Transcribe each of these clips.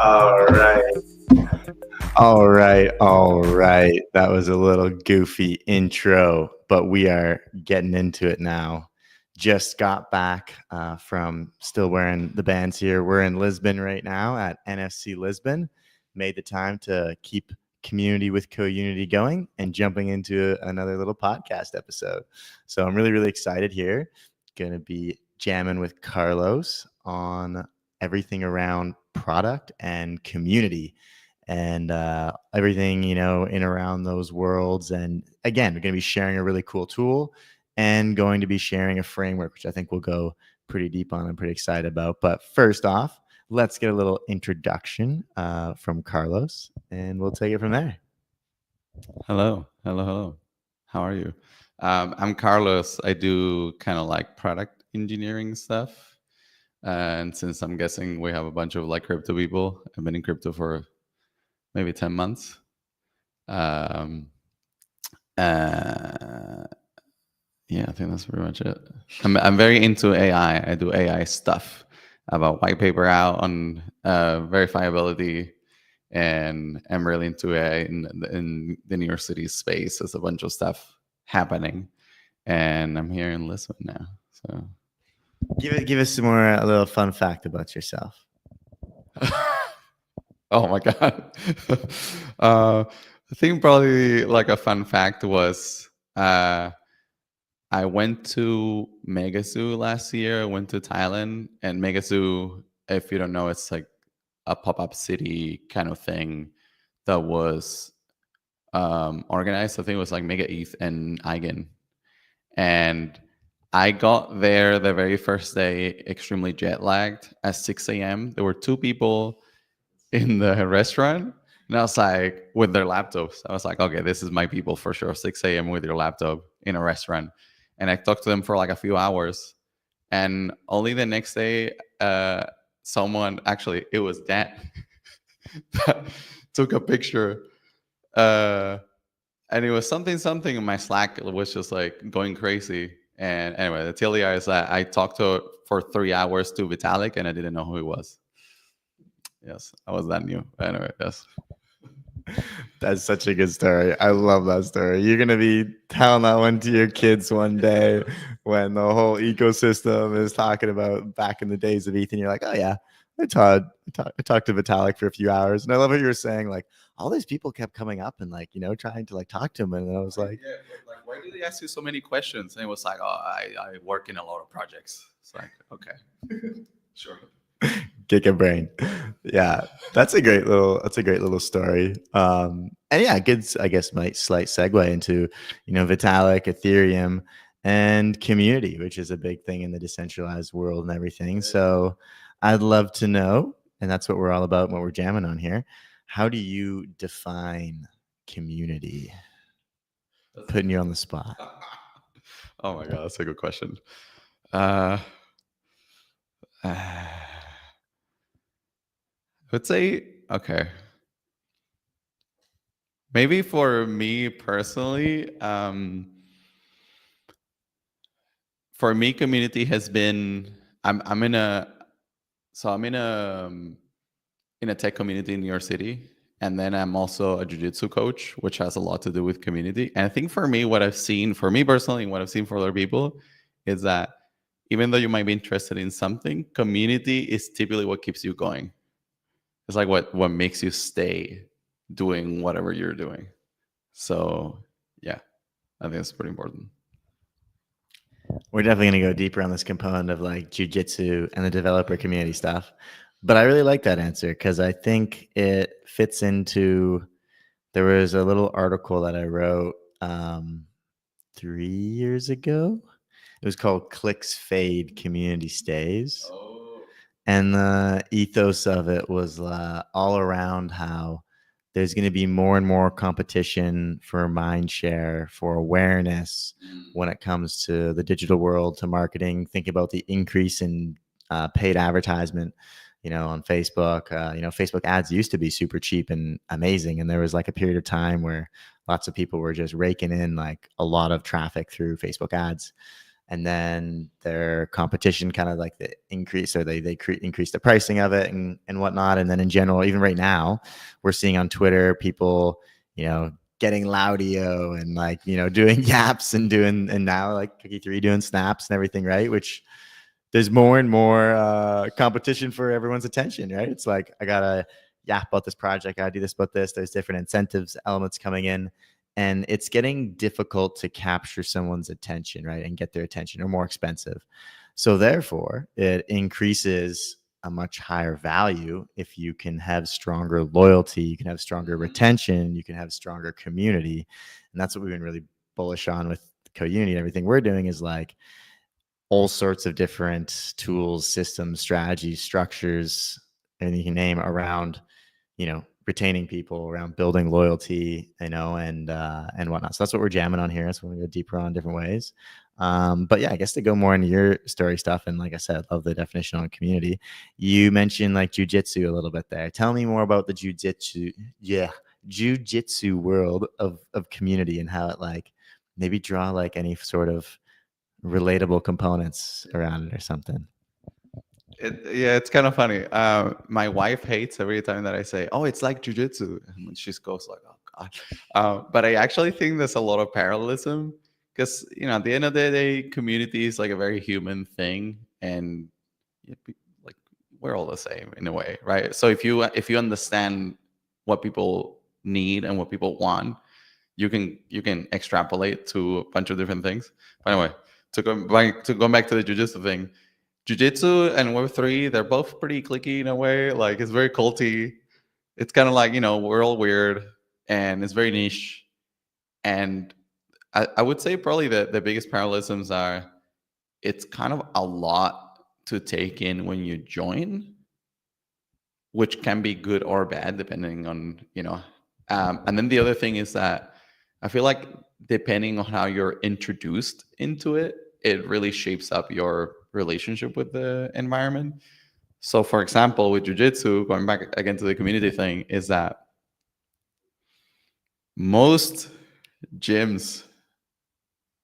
All right. All right. That was a little goofy intro, but we are getting into it now. Just got back from still wearing the bands here. We're in Lisbon right now at NFC Lisbon. Made the time to keep community with CoUnity going and jumping into another little podcast episode. So I'm really, really excited here. Going to be jamming with Carlos on everything around product and community and everything, in around those worlds. And again, we're going to be sharing a really cool tool and going to be sharing a framework, which I think we'll go pretty deep on. I'm pretty excited about. But first off, let's get a little introduction from Carlos, and we'll take it from there. Hello. How are you? I'm Carlos. I do kind of like product engineering stuff. And since I'm guessing we have a bunch of like crypto people, I've been in crypto for maybe 10 months. Um, uh, yeah, I think that's pretty much it. I'm very into AI. I do AI stuff about white paper out on verifiability, and I'm really into AI in the New York City space. There's a bunch of stuff happening, and I'm here in Lisbon now. So Give us some more a little fun fact about yourself. oh my god. I think probably like a fun fact was I went to Mega Zoo last year. I went to Thailand, and Mega Zoo, if you don't know, it's like a pop-up city kind of thing that was organized. I think it was like Mega ETH and Eigen. And I got there the very first day, extremely jet lagged at 6 a.m. There were two people in the restaurant, and I was like, with their laptops. I was like, okay, this is my people for sure. 6 a.m. with your laptop in a restaurant. And I talked to them for like a few hours. And only the next day, someone, actually, it was Dan, took a picture. And it was something, and my Slack was just like going crazy. And anyway, the TLDR is that I talked to for 3 hours to Vitalik, and I didn't know who he was. Yes, I was that new. Anyway, yes. That's such a good story. I love that story. You're going to be telling that one to your kids one day when the whole ecosystem is talking about back in the days of ETH, and you're like, oh yeah, I talked to Vitalik for a few hours. And I love what you were saying, like all these people kept coming up and like, trying to like talk to him. And I was like, yeah, like, why do they ask you so many questions? And it was like, oh, I work in a lot of projects. It's like, okay, sure. Giga brain. Yeah, that's a great little story. And yeah, good, I guess, slight segue into Vitalik, Ethereum, and community, which is a big thing in the decentralized world and everything. So I'd love to know, and that's what we're all about and what we're jamming on here. How do you define community? Putting you on the spot. Oh my god, that's a good question. I would say, okay. Maybe for me personally, for me, community has been. I'm in a tech community in New York City, and then I'm also a jiu-jitsu coach, which has a lot to do with community. And I think for me, what I've seen, for me personally, and what I've seen for other people, is that even though you might be interested in something, community is typically what keeps you going. It's like what makes you stay doing whatever you're doing. So yeah, I think it's pretty important. We're definitely going to go deeper on this component of like jiu-jitsu and the developer community stuff. But I really like that answer because I think it fits into, there was a little article that I wrote 3 years ago. It was called Clicks Fade, Community Stays. Oh. And the ethos of it was all around how there's going to be more and more competition for mind share, for awareness when it comes to the digital world, to marketing. Think about the increase in paid advertisement, on Facebook. Facebook ads used to be super cheap and amazing. And there was like a period of time where lots of people were just raking in like a lot of traffic through Facebook ads. and then their competition kind of like the increase, or they increase the pricing of it and whatnot. And then in general, even right now, we're seeing on Twitter people, getting Laudio and like, doing yaps and now like Cookie 3 doing snaps and everything, right? Which there's more and more competition for everyone's attention, right? It's like, I gotta yap about this project, I gotta do this about this. There's different incentives elements coming in, and it's getting difficult to capture someone's attention, right? And get their attention, or more expensive. So therefore, it increases a much higher value if you can have stronger loyalty, you can have stronger retention, you can have stronger community. And that's what we've been really bullish on with CoUnity and everything we're doing, is like all sorts of different tools, systems, strategies, structures, and you can name around, retaining people, around building loyalty, and whatnot. So that's what we're jamming on here. That's what we go deeper on different ways. But yeah, I guess to go more into your story stuff, and like I said, I love the definition on community. You mentioned like jujitsu a little bit there. Tell me more about the jujitsu world of community, and how it like maybe draw like any sort of relatable components around it or something. Yeah, it's kind of funny. My wife hates every time that I say, "Oh, it's like jujitsu," and she goes like, "Oh God." But I actually think there's a lot of parallelism, because at the end of the day, community is like a very human thing, and like we're all the same in a way, right? So if you understand what people need and what people want, you can extrapolate to a bunch of different things. But anyway, to go back to the jujitsu thing. Jiu-Jitsu and Web3, they're both pretty clicky in a way. Like, it's very culty. It's kind of like, we're all weird, and it's very niche. And I would say probably the biggest parallelisms are, it's kind of a lot to take in when you join, which can be good or bad depending on, and then the other thing is that I feel like depending on how you're introduced into it, it really shapes up your relationship with the environment. So, for example, with jujitsu, going back again to the community thing, is that most gyms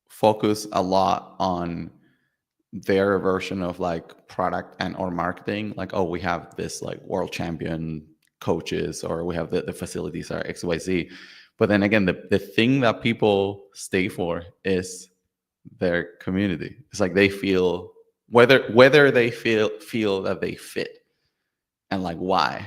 focus a lot on their version of like product and or marketing. Like, oh, we have this like world champion coaches, or we have the facilities are XYZ. But then again, the thing that people stay for is their community. It's like they feel whether they feel that they fit, and like why.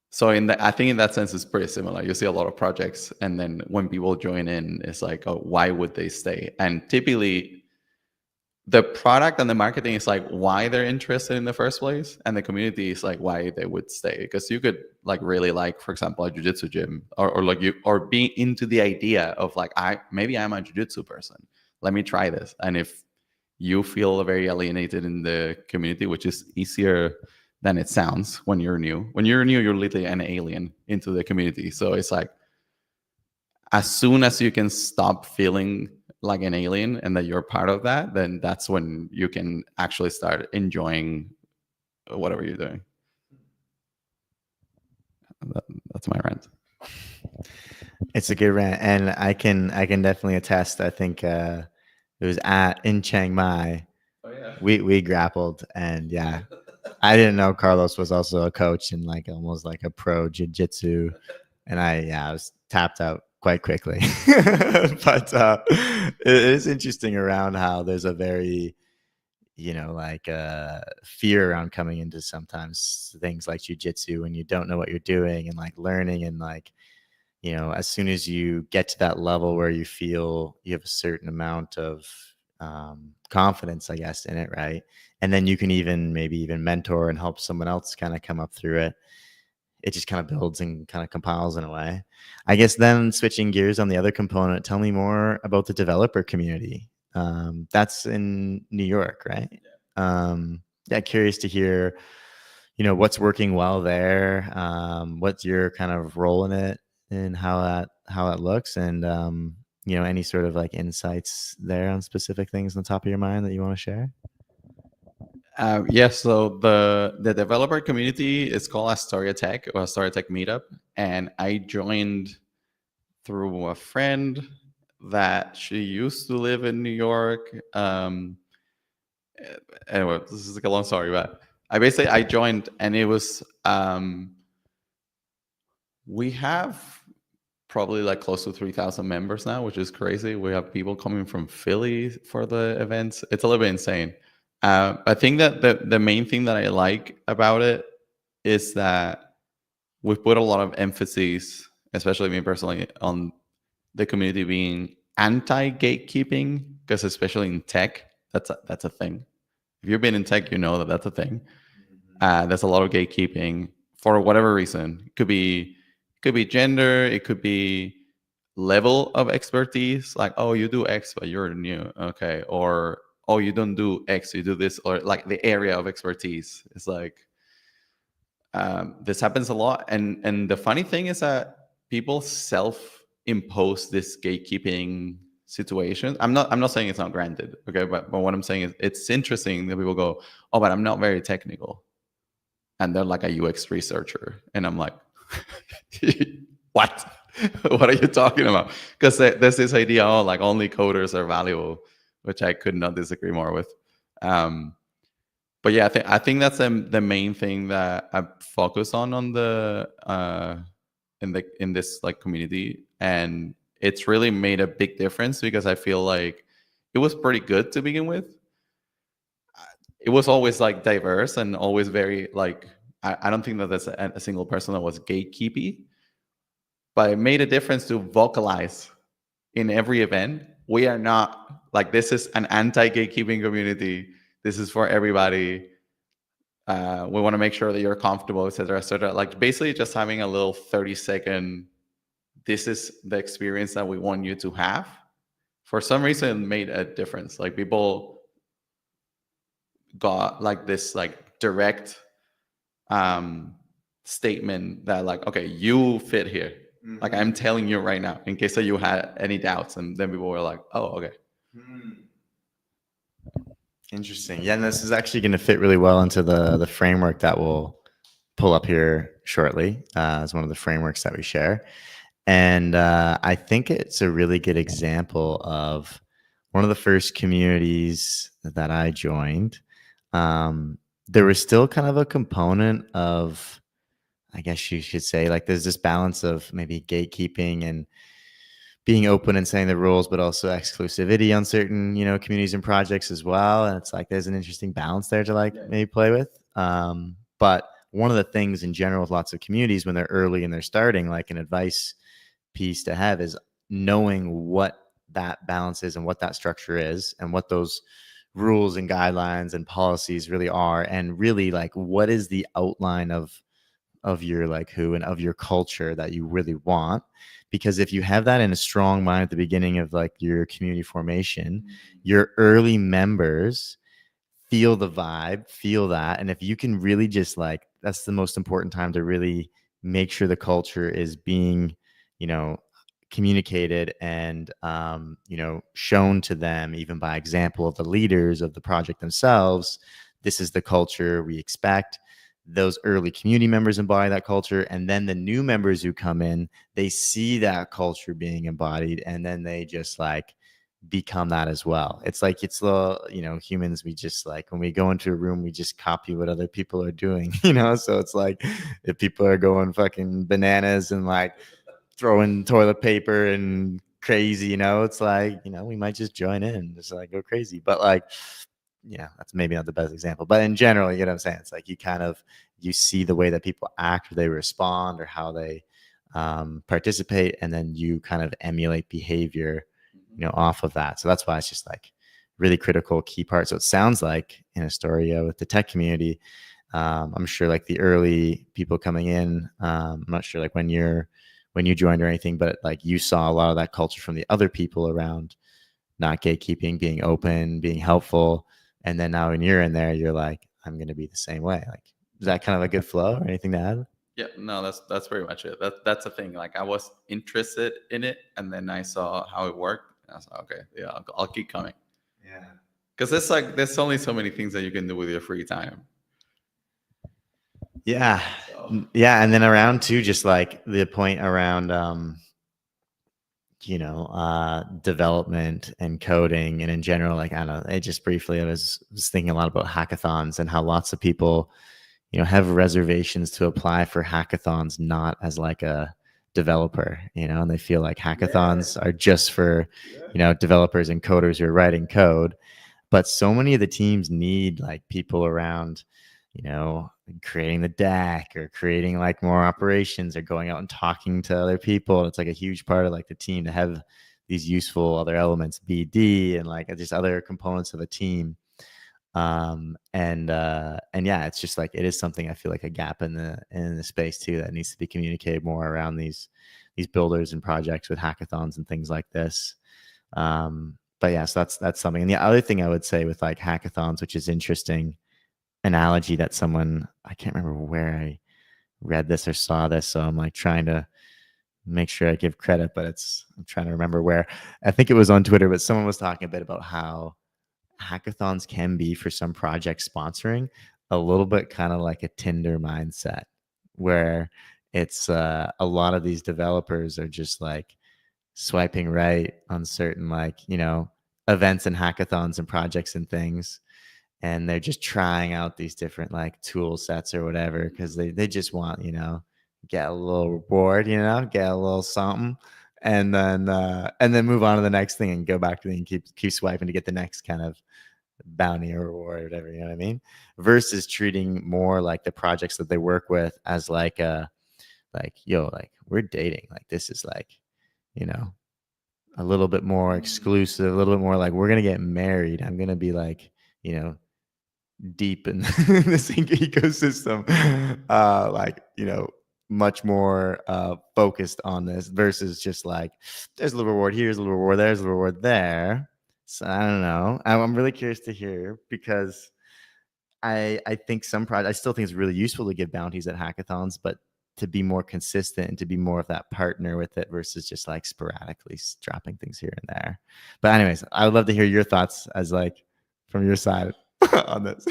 So I think in that sense it's pretty similar. You see a lot of projects, and then when people join in, it's like, oh, why would they stay? And typically the product and the marketing is like why they're interested in the first place, and the community is like why they would stay. Because you could like really like, for example, a jiu-jitsu gym, or be into the idea of like, maybe I'm a jiu-jitsu person, let me try this. And if you feel very alienated in the community, which is easier than it sounds when you're new, you're literally an alien into the community. So it's like, as soon as you can stop feeling like an alien and that you're part of that, then that's when you can actually start enjoying whatever you're doing. That's my rant. It's a good rant, and I can definitely attest. I think it was in Chiang Mai. Oh yeah. We grappled, and yeah, I didn't know Carlos was also a coach and like almost like a pro jiu-jitsu, and I was tapped out quite quickly. But it is interesting around how there's a very like fear around coming into sometimes things like jiu-jitsu when you don't know what you're doing, and like learning, and like as soon as you get to that level where you feel you have a certain amount of confidence, I guess, in it, right? And then you can maybe even mentor and help someone else kind of come up through it. It just kind of builds and kind of compiles in a way. I guess then switching gears on the other component, tell me more about the developer community. That's in New York, right? Yeah, curious to hear, what's working well there. What's your kind of role in it, and how that looks, and any sort of like insights there on specific things on the top of your mind that you want to share. Yes, so the developer community is called Astoria Tech, or Astoria Tech Meetup, and I joined through a friend that she used to live in New York. Anyway, this is like a long story, but I joined, and it was we have probably like close to 3,000 members now, which is crazy. We have people coming from Philly for the events. It's a little bit insane. I think that the main thing that I like about it is that we've put a lot of emphasis, especially me personally, on the community being anti-gatekeeping, because especially in tech, that's a thing. If you've been in tech, you know that that's a thing. There's a lot of gatekeeping for whatever reason. It could be gender, it could be level of expertise, like, oh, you do X but you're new, okay, or oh, you don't do X, you do this, or like the area of expertise. It's like this happens a lot, and the funny thing is that people self-impose this gatekeeping situation. I'm not saying it's not granted, okay, but what I'm saying is it's interesting that people go, oh, but I'm not very technical, and they're like a UX researcher, and I'm like, what? What are you talking about? Because there's this idea, oh, like only coders are valuable, which I could not disagree more with. But yeah, I think that's the main thing that I focus on the in this like community, and it's really made a big difference because I feel like it was pretty good to begin with. It was always like diverse and always very like I don't think that there's a single person that was gatekeepy, but it made a difference to vocalize in every event. We are not like, this is an anti-gatekeeping community. This is for everybody. We want to make sure that you're comfortable, etc., etc. Like basically just having a little 30-second, this is the experience that we want you to have. For some reason, it made a difference. Like people got like this like direct statement that like, okay, you fit here. Mm-hmm. Like I'm telling you right now, in case that you had any doubts, and then people were like, oh, okay. Interesting. Yeah, and this is actually going to fit really well into the framework that we'll pull up here shortly as one of the frameworks that we share. And I think it's a really good example of one of the first communities that I joined. There was still kind of a component of, I guess you should say, like there's this balance of maybe gatekeeping and being open and saying the rules, but also exclusivity on certain, communities and projects as well. And it's like there's an interesting balance there to maybe play with. But one of the things in general with lots of communities when they're early and they're starting, like an advice piece to have is knowing what that balance is and what that structure is and what those rules and guidelines and policies really are, and really like what is the outline of your like who and of your culture that you really want. Because if you have that in a strong mind at the beginning of like your community formation, your early members feel the vibe, feel that. And if you can really just like, that's the most important time to really make sure the culture is being, communicated and, shown to them, even by example of the leaders of the project themselves. This is the culture we expect. Those early community members embody that culture, and then the new members who come in, they see that culture being embodied, and then they just like become that as well. It's like, it's the, humans, we just like, when we go into a room, we just copy what other people are doing, so it's like if people are going fucking bananas and like throwing toilet paper and crazy, it's like, we might just join in and just like go crazy. But like, that's maybe not the best example, but in general, you know what I'm saying? It's like you see the way that people act, or they respond, or how they participate, and then you kind of emulate behavior, off of that. So that's why it's just like really critical key part. So it sounds like in Astoria with the tech community, I'm sure like the early people coming in, I'm not sure like when you joined or anything, but like you saw a lot of that culture from the other people around, not gatekeeping, being open, being helpful. And then now when you're in there, you're like, I'm going to be the same way. Like, is that kind of a good flow, or anything to add? Yeah, no, that's pretty much it. That's the thing. Like I was interested in it, and then I saw how it worked, and I was like, okay, yeah, I'll keep coming. Yeah. Because it's like there's only so many things that you can do with your free time. Yeah. Yeah. And then around too, just like the point around, development and coding, and in general, like, I don't know, it just briefly, I was thinking a lot about hackathons and how lots of people, have reservations to apply for hackathons, not as like a developer, and they feel like hackathons are just for, developers and coders who are writing code. But so many of the teams need like people around, creating the deck or creating like more operations or going out and talking to other people. It's like a huge part of like the team to have these useful other elements, BD, and like just other components of a team. And yeah, it's just like, it is something I feel like a gap in the space too, that needs to be communicated more around these builders and projects with hackathons and things like this. But yeah, so that's something. And the other thing I would say with like hackathons, which is interesting analogy that someone, I can't remember where I read this or saw this, so I'm like trying to make sure I give credit, but I'm trying to remember where. I think it was on Twitter, but someone was talking a bit about how hackathons can be, for some project sponsoring, a little bit kind of like a Tinder mindset, where it's a lot of these developers are just like swiping right on certain, like, events and hackathons and projects and things, and they're just trying out these different like tool sets or whatever, because they just want, get a little reward, get a little something, and then move on to the next thing and go back to the, and keep swiping to get the next kind of bounty or reward or whatever, you know what I mean? Versus treating more like the projects that they work with as like a, like, yo, like, we're dating, like, this is like, you know a little bit more exclusive, a little bit more like, we're gonna get married, I'm gonna be like, deep in this ecosystem, like, much more focused on this, versus just like, there's a little reward here, there's a little reward there's a reward there. So I don't know, I'm really curious to hear, because I think some projects, I still think it's really useful to give bounties at hackathons, but to be more consistent and to be more of that partner with it, versus just like sporadically dropping things here and there. But anyways, I would love to hear your thoughts as like from your side on this.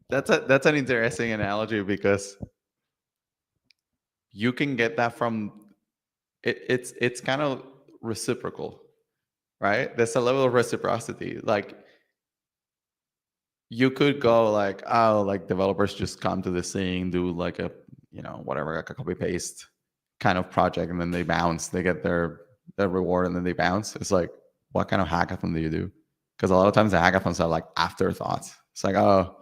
That's an interesting analogy, because you can get that from it. It's kind of reciprocal, right? There's a level of reciprocity. Like, you could go like, oh, like, developers just come to this thing, do like a, whatever, like a copy paste kind of project, and then they bounce, they get their reward, and then they bounce. It's like, what kind of hackathon do you do? Because a lot of times the hackathons are like afterthoughts. It's like, oh,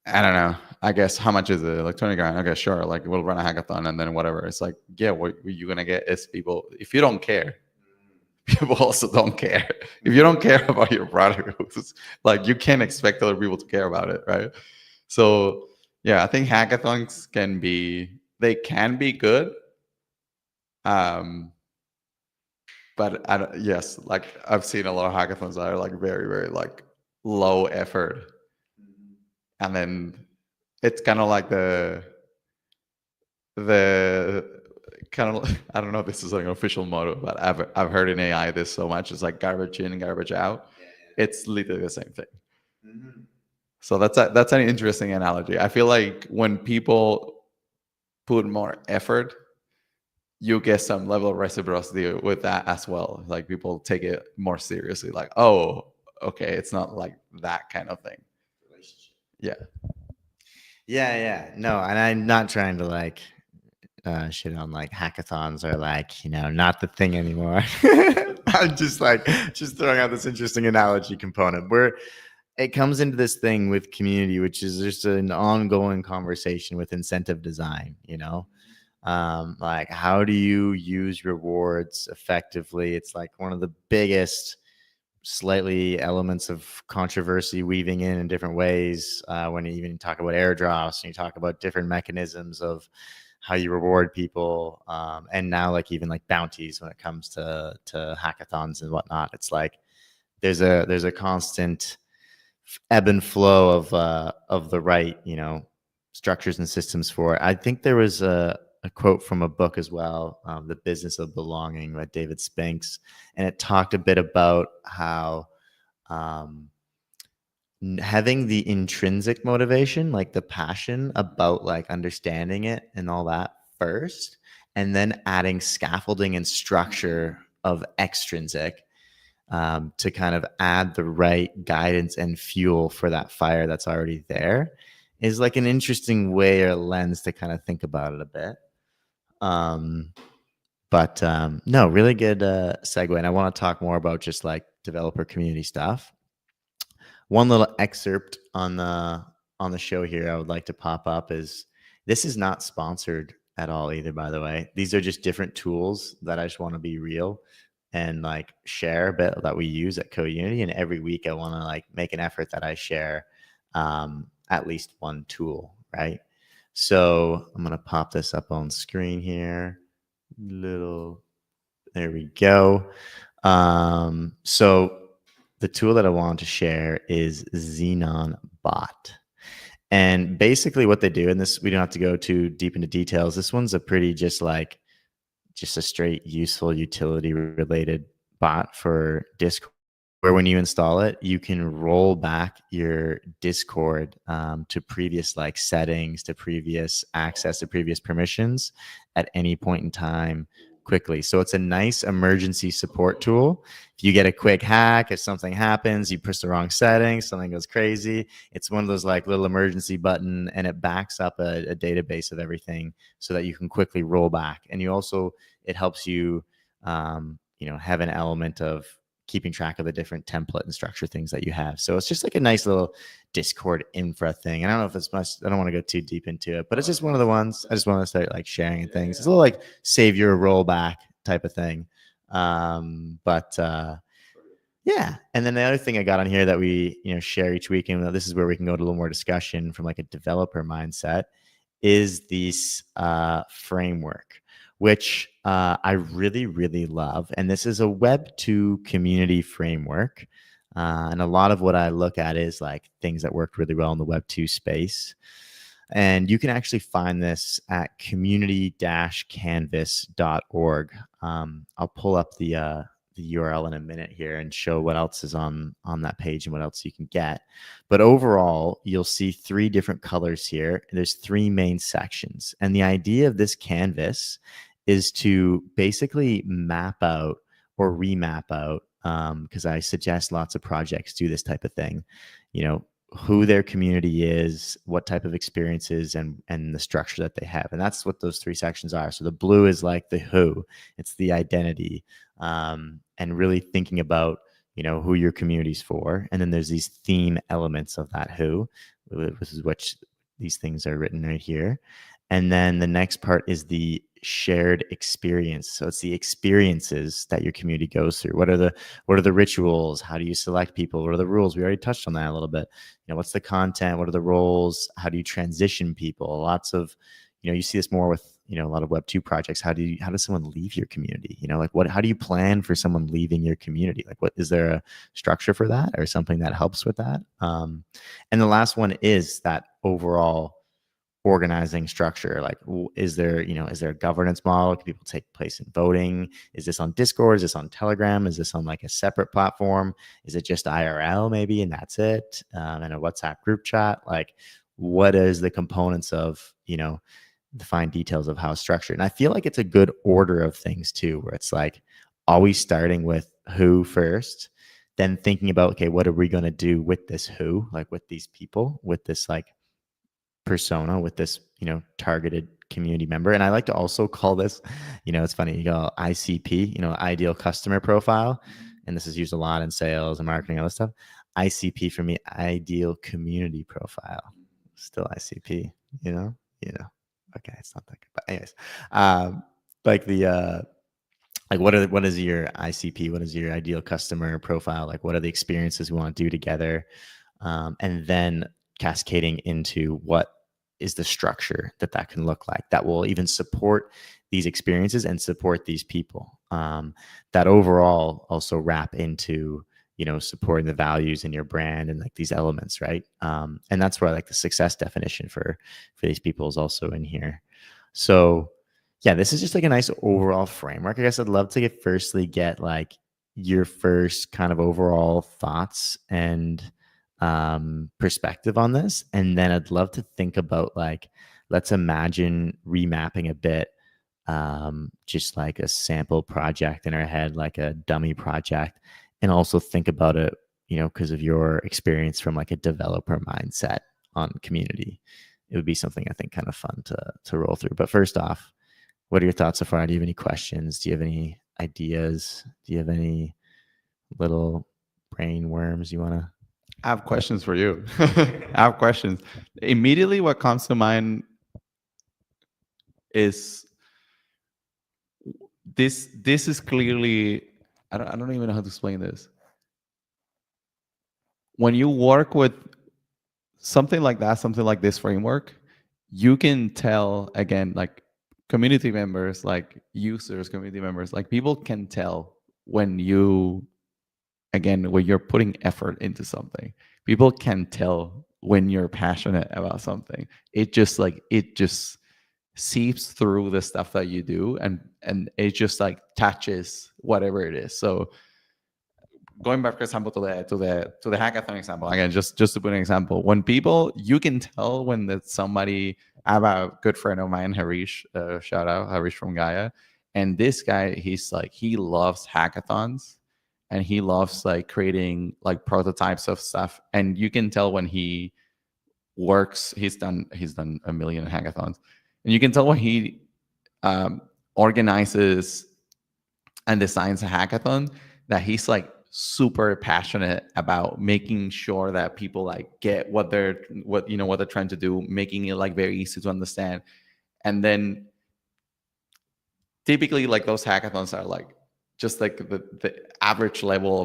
I don't know, I guess, how much is it? Like 20 grand. Okay, sure. Like, we'll run a hackathon, and then whatever. It's like, yeah, what you're going to get is people, if you don't care, people also don't care. If you don't care about your product, like, you can't expect other people to care about it, right? So yeah, I think hackathons can be good. But yes, like, I've seen a lot of hackathons that are like very, very like low effort, and then it's kind of like the kind of, I don't know if this is like an official motto, but I've heard in AI this so much. It's like garbage in and garbage out. It's literally the same thing. Mm-hmm. So that's an interesting analogy. I feel like when people put more effort, you get some level of reciprocity with that as well. Like, people take it more seriously. Like, oh, okay, it's not like that kind of thing. Relationship. Yeah. Yeah. No, and I'm not trying to like shit on like hackathons, or like, not the thing anymore. I'm just throwing out this interesting analogy component where it comes into this thing with community, which is just an ongoing conversation with incentive design, like, how do you use rewards effectively? It's like one of the biggest slightly elements of controversy weaving in different ways, when you even talk about airdrops and you talk about different mechanisms of how you reward people, and now like even like bounties when it comes to hackathons and whatnot. It's like there's a constant ebb and flow of the right, structures and systems for it. I think there was a quote from a book as well, The Business of Belonging by David Spinks, and it talked a bit about how having the intrinsic motivation, like the passion about like understanding it and all that first, and then adding scaffolding and structure of extrinsic, to kind of add the right guidance and fuel for that fire that's already there, is like an interesting way or lens to kind of think about it a bit. But no, really good segue. And I want to talk more about just like developer community stuff. One little excerpt on the show here I would like to pop up is, this is not sponsored at all either, by the way. These are just different tools that I just want to be real and like share a bit that we use at CoUnity. And every week I want to like make an effort that I share at least one tool, right? So I'm going to pop this up on screen here. There we go. So the tool that I want to share is Xenon Bot. And basically what they do, and this, we don't have to go too deep into details. This one's a pretty just a straight useful utility related bot for Discord, where when you install it, you can roll back your Discord to previous like settings, to previous access, to previous permissions at any point in time quickly. So it's a nice emergency support tool. If you get a quick hack, if something happens, you push the wrong settings, something goes crazy, it's one of those like little emergency button, and it backs up a database of everything so that you can quickly roll back. And you also, it helps you, have an element of keeping track of the different template and structure things that you have. So it's just like a nice little Discord infra thing. And I don't know if it's much, I don't want to go too deep into it, but it's just one of the ones I just want to start like sharing and things. It's a little like save your rollback type of thing. Yeah. And then the other thing I got on here that we, share each week, and this is where we can go to a little more discussion from like a developer mindset, is this framework, which I really, really love. And this is a Web2 community framework. And a lot of what I look at is like things that worked really well in the Web2 space. And you can actually find this at community-canvas.org. I'll pull up the URL in a minute here and show what else is on that page and what else you can get. But overall, you'll see 3 different colors here. There's 3 main sections. And the idea of this canvas is to basically map out or remap out, because I suggest lots of projects do this type of thing, who their community is, what type of experiences, and the structure that they have. And that's what those 3 sections are. So the blue is like the who, it's the identity, and really thinking about, who your community's for. And then there's these theme elements of that who, which these things are written right here. And then the next part is the shared experience. So it's the experiences that your community goes through. What are the rituals? How do you select people? What are the rules? We already touched on that a little bit. What's the content? What are the roles? How do you transition people? Lots of, you see this more with, a lot of Web2 projects. How does someone leave your community? How do you plan for someone leaving your community? Like, what is there a structure for that or something that helps with that? And the last one is that overall organizing structure. Like, is there a governance model? Can people take place in voting? Is this on Discord? Is this on Telegram? Is this on like a separate platform? Is it just IRL maybe and that's it? And a WhatsApp group chat? Like, what is the components of, the fine details of how it's structured? And I feel like it's a good order of things too, where it's like always starting with who first, then thinking about, okay, what are we going to do with this who, like with these people, with this like persona, with this targeted community member. And I like to also call this, it's funny, you go ICP, ideal customer profile, and this is used a lot in sales and marketing and all this stuff. ICP for me, ideal community profile. Still ICP, okay, it's not that good, but anyways, like the like what is your ICP, what is your ideal customer profile, like what are the experiences we want to do together, and then cascading into what is the structure that can look like that will even support these experiences and support these people, that overall also wrap into supporting the values in your brand and like these elements, right? And that's where like the success definition for these people is also in here. So yeah, this is just like a nice overall framework. I guess I'd love to get like your first kind of overall thoughts and perspective on this. And then I'd love to think about like, let's imagine remapping a bit just like a sample project in our head, like a dummy project, and also think about it, because of your experience from like a developer mindset on community. It would be something I think kind of fun to roll through. But first off, what are your thoughts so far? Do you have any questions? Do you have any ideas? Do you have any little brain worms you want to? I have questions for you. I have questions. Immediately, what comes to mind is this. This is clearly. I don't even know how to explain this. When you work with something like that, something like this framework, you can tell again, like community members, like users, community members, like people can tell when you, again, when you're putting effort into something. People can tell when you're passionate about something. It just seeps through the stuff that you do, and it just like touches whatever it is. So going back, for example, to the hackathon example again, just to put an example, when people, you can tell when that somebody. I have a good friend of mine, Harish, shout out Harish from Gaia, and this guy, he's like, he loves hackathons, and he loves like creating like prototypes of stuff, and you can tell when he works. He's done a million hackathons, and you can tell when he organizes and designs a hackathon, that he's like super passionate about making sure that people like get what they're trying to do, making it like very easy to understand. And then typically like those hackathons are like just like the average level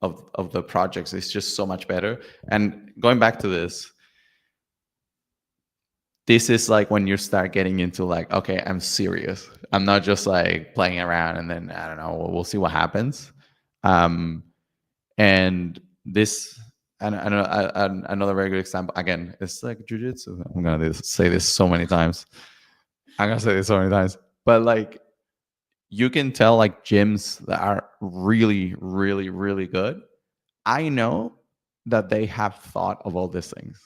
of the projects is just so much better. And going back to this is like when you start getting into like, okay, I'm serious. I'm not just like playing around and then I don't know, we'll see what happens. And this, and another very good example again, it's like jujitsu. I'm gonna say this so many times. But like you can tell like gyms that are really, really, really good. I know that they have thought of all these things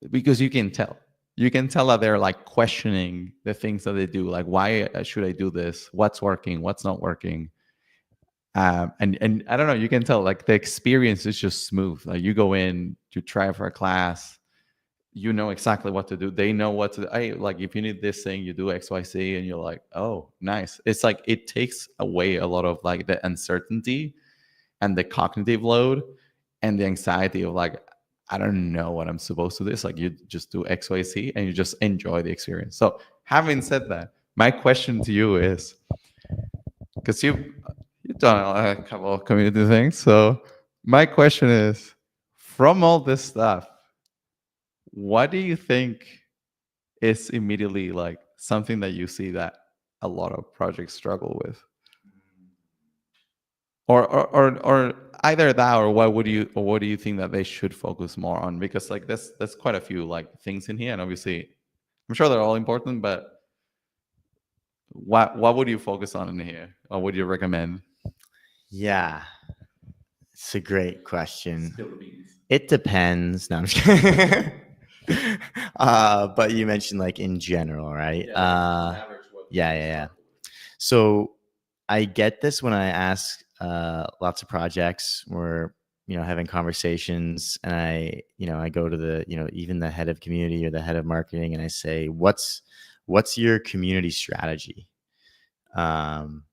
because you can tell. You can tell that they're like questioning the things that they do. Like, why should I do this? What's working? What's not working? And I don't know. You can tell like the experience is just smooth. Like you go in, you try for a class, you know exactly what to do. They know what to do. Hey, like if you need this thing, you do X, Y, Z, and you're like, oh, nice. It's like it takes away a lot of like the uncertainty and the cognitive load and the anxiety of like, I don't know what I'm supposed to do. It's like you just do X, Y, Z, and you just enjoy the experience. So having said that, my question to you is, because you've done a couple of community things. So my question is, from all this stuff, what do you think is immediately like something that you see that a lot of projects struggle with? Or either that, or what do you think that they should focus more on? Because like there's quite a few like things in here, and obviously I'm sure they're all important, but what would you focus on in here, or would you recommend? Yeah, it's a great question. It depends. No, I'm just kidding. But you mentioned like in general, right? Yeah. So I get this when I ask lots of projects where having conversations, and I go to the even the head of community or the head of marketing, and I say, what's your community strategy? And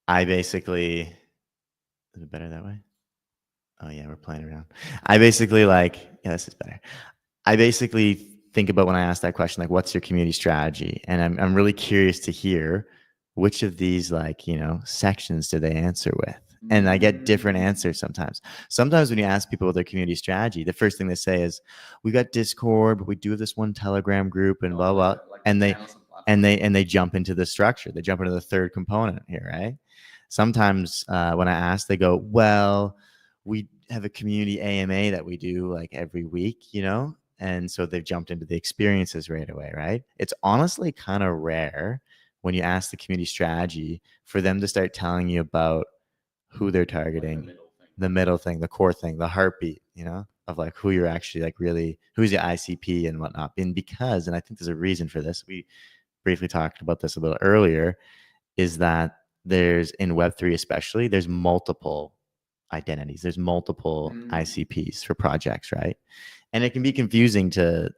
I basically, is it better that way? Oh yeah, we're playing around. I basically this is better. I basically think about when I ask that question, like, what's your community strategy? And I'm really curious to hear which of these sections do they answer with. And I get different answers sometimes. Sometimes when you ask people what their community strategy, the first thing they say is, we got Discord, but we do have this one Telegram group and blah blah. And they jump into the structure. They jump into the third component here, right? Sometimes when I ask, they go, well, we have a community AMA that we do like every week, and so they've jumped into the experiences right away, right? It's honestly kind of rare when you ask the community strategy for them to start telling you about who they're targeting, the middle thing, the core thing, the heartbeat, of like who you're actually like really, who's the ICP and whatnot. And because, and I think there's a reason for this, we briefly talked about this a little earlier, is that there's in Web3 especially, there's multiple identities, there's multiple ICPs for projects, right? And it can be confusing to,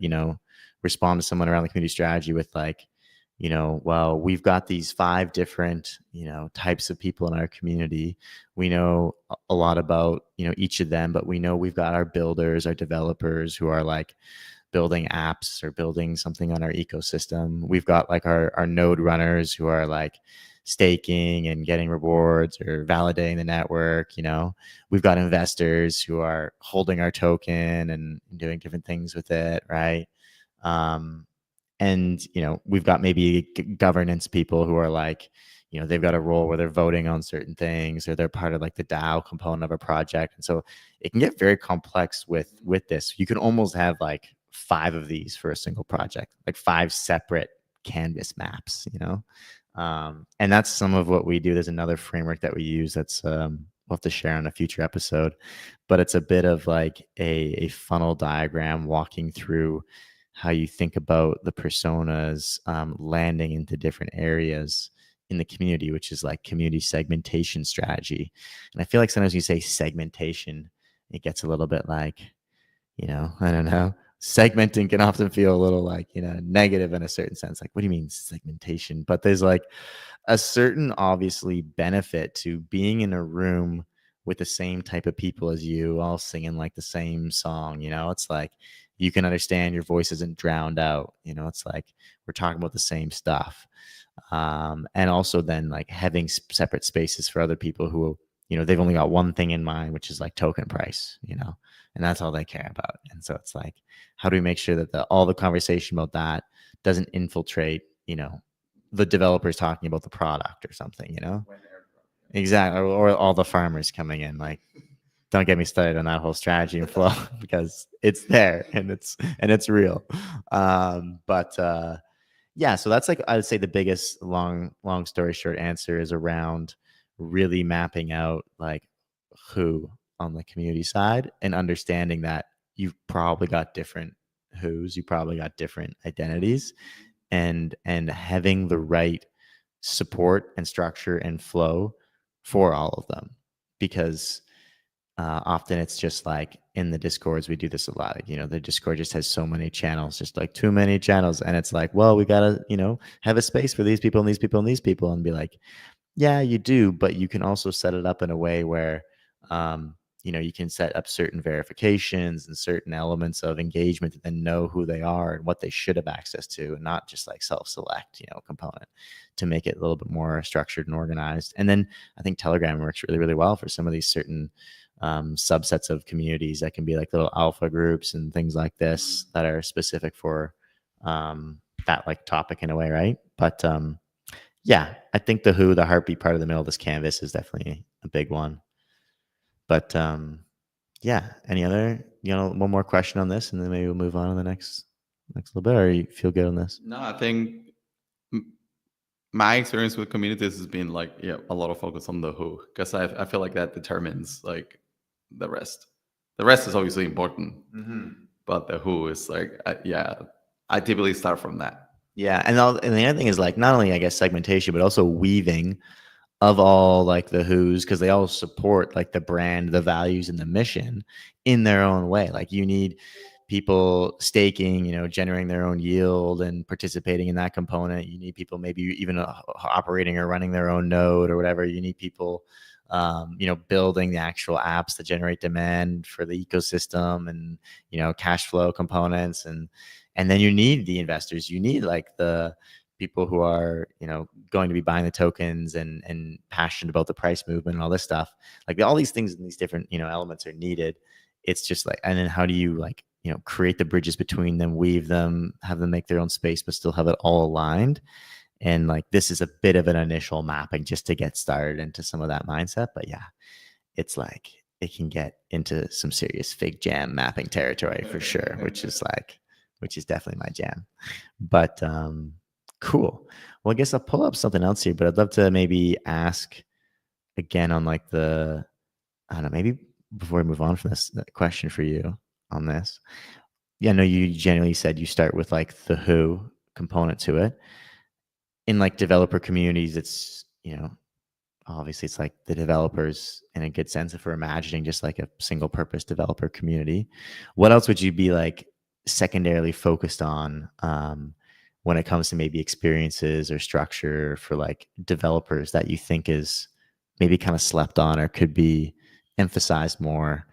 respond to someone around the community strategy with like, well, we've got these 5 different, types of people in our community. We know a lot about, each of them, but we know we've got our builders, our developers who are like building apps or building something on our ecosystem. We've got like our node runners who are like staking and getting rewards or validating the network. We've got investors who are holding our token and doing different things with it, right? And we've got maybe governance people who are like, they've got a role where they're voting on certain things, or they're part of like the DAO component of a project. And so it can get very complex with this. You can almost have like 5 of these for a single project, like 5 separate canvas maps, and that's some of what we do. There's another framework that we use that's we'll have to share on a future episode, but it's a bit of like a funnel diagram walking through how you think about the personas landing into different areas in the community, which is like community segmentation strategy. And I feel like sometimes you say segmentation, it gets a little bit like, I don't know. Segmenting can often feel a little like, negative in a certain sense. Like, what do you mean segmentation? But there's like a certain obviously benefit to being in a room with the same type of people as you, all singing like the same song. It's like you can understand your voice isn't drowned out. It's like we're talking about the same stuff. And also then like having separate spaces for other people who, they've only got one thing in mind, which is like token price, and that's all they care about. And so it's like, how do we make sure that all the conversation about that doesn't infiltrate, the developers talking about the product or something, Exactly. Or all the farmers coming in, like, don't get me started on that whole strategy and flow because it's there and it's real. But yeah, so that's like, I would say the biggest long story short answer is around really mapping out like who on the community side and understanding that you've probably got different who's, you probably got different identities, and having the right support and structure and flow for all of them. Because often it's just like in the discords, we do this a lot. The Discord just has so many channels, just like too many channels. And it's like, well, we got to, have a space for these people and these people and these people, and be like, yeah, you do, but you can also set it up in a way where, you can set up certain verifications and certain elements of engagement to then know who they are and what they should have access to, and not just like self-select, component, to make it a little bit more structured and organized. And then I think Telegram works really, really well for some of these certain subsets of communities that can be like little alpha groups and things like this that are specific for that like topic in a way, right? But yeah, I think the heartbeat part of the middle of this canvas is definitely a big one. But yeah, any other, one more question on this, and then maybe we'll move on to the next little bit, or you feel good on this? No, I think my experience with communities has been like, a lot of focus on the who, because I feel like that determines like the rest. The rest is obviously important, but the who is like, I typically start from that. Yeah, and the other thing is like not only I guess segmentation, but also weaving of all like the who's, because they all support like the brand, the values, and the mission in their own way. Like you need people staking, generating their own yield and participating in that component. You need people maybe even operating or running their own node or whatever. You need people building the actual apps that generate demand for the ecosystem, and cash flow components, and then you need the investors. You need like the people who are going to be buying the tokens and passionate about the price movement and all this stuff. Like all these things and these different elements are needed. It's just like, and then how do you like create the bridges between them, weave them, have them make their own space, but still have it all aligned. And like this is a bit of an initial mapping just to get started into some of that mindset. But yeah, it's like it can get into some serious fig jam mapping territory for sure, which is definitely my jam. But cool. Well, I guess I'll pull up something else here, but I'd love to maybe ask again on like I don't know, maybe before we move on from this question for you, on this. Yeah, no, you generally said you start with like the who component to it. In like developer communities, it's, obviously it's like the developers in a good sense if we're imagining just like a single purpose developer community. What else would you be like secondarily focused on when it comes to maybe experiences or structure for like developers that you think is maybe kind of slept on or could be emphasized more,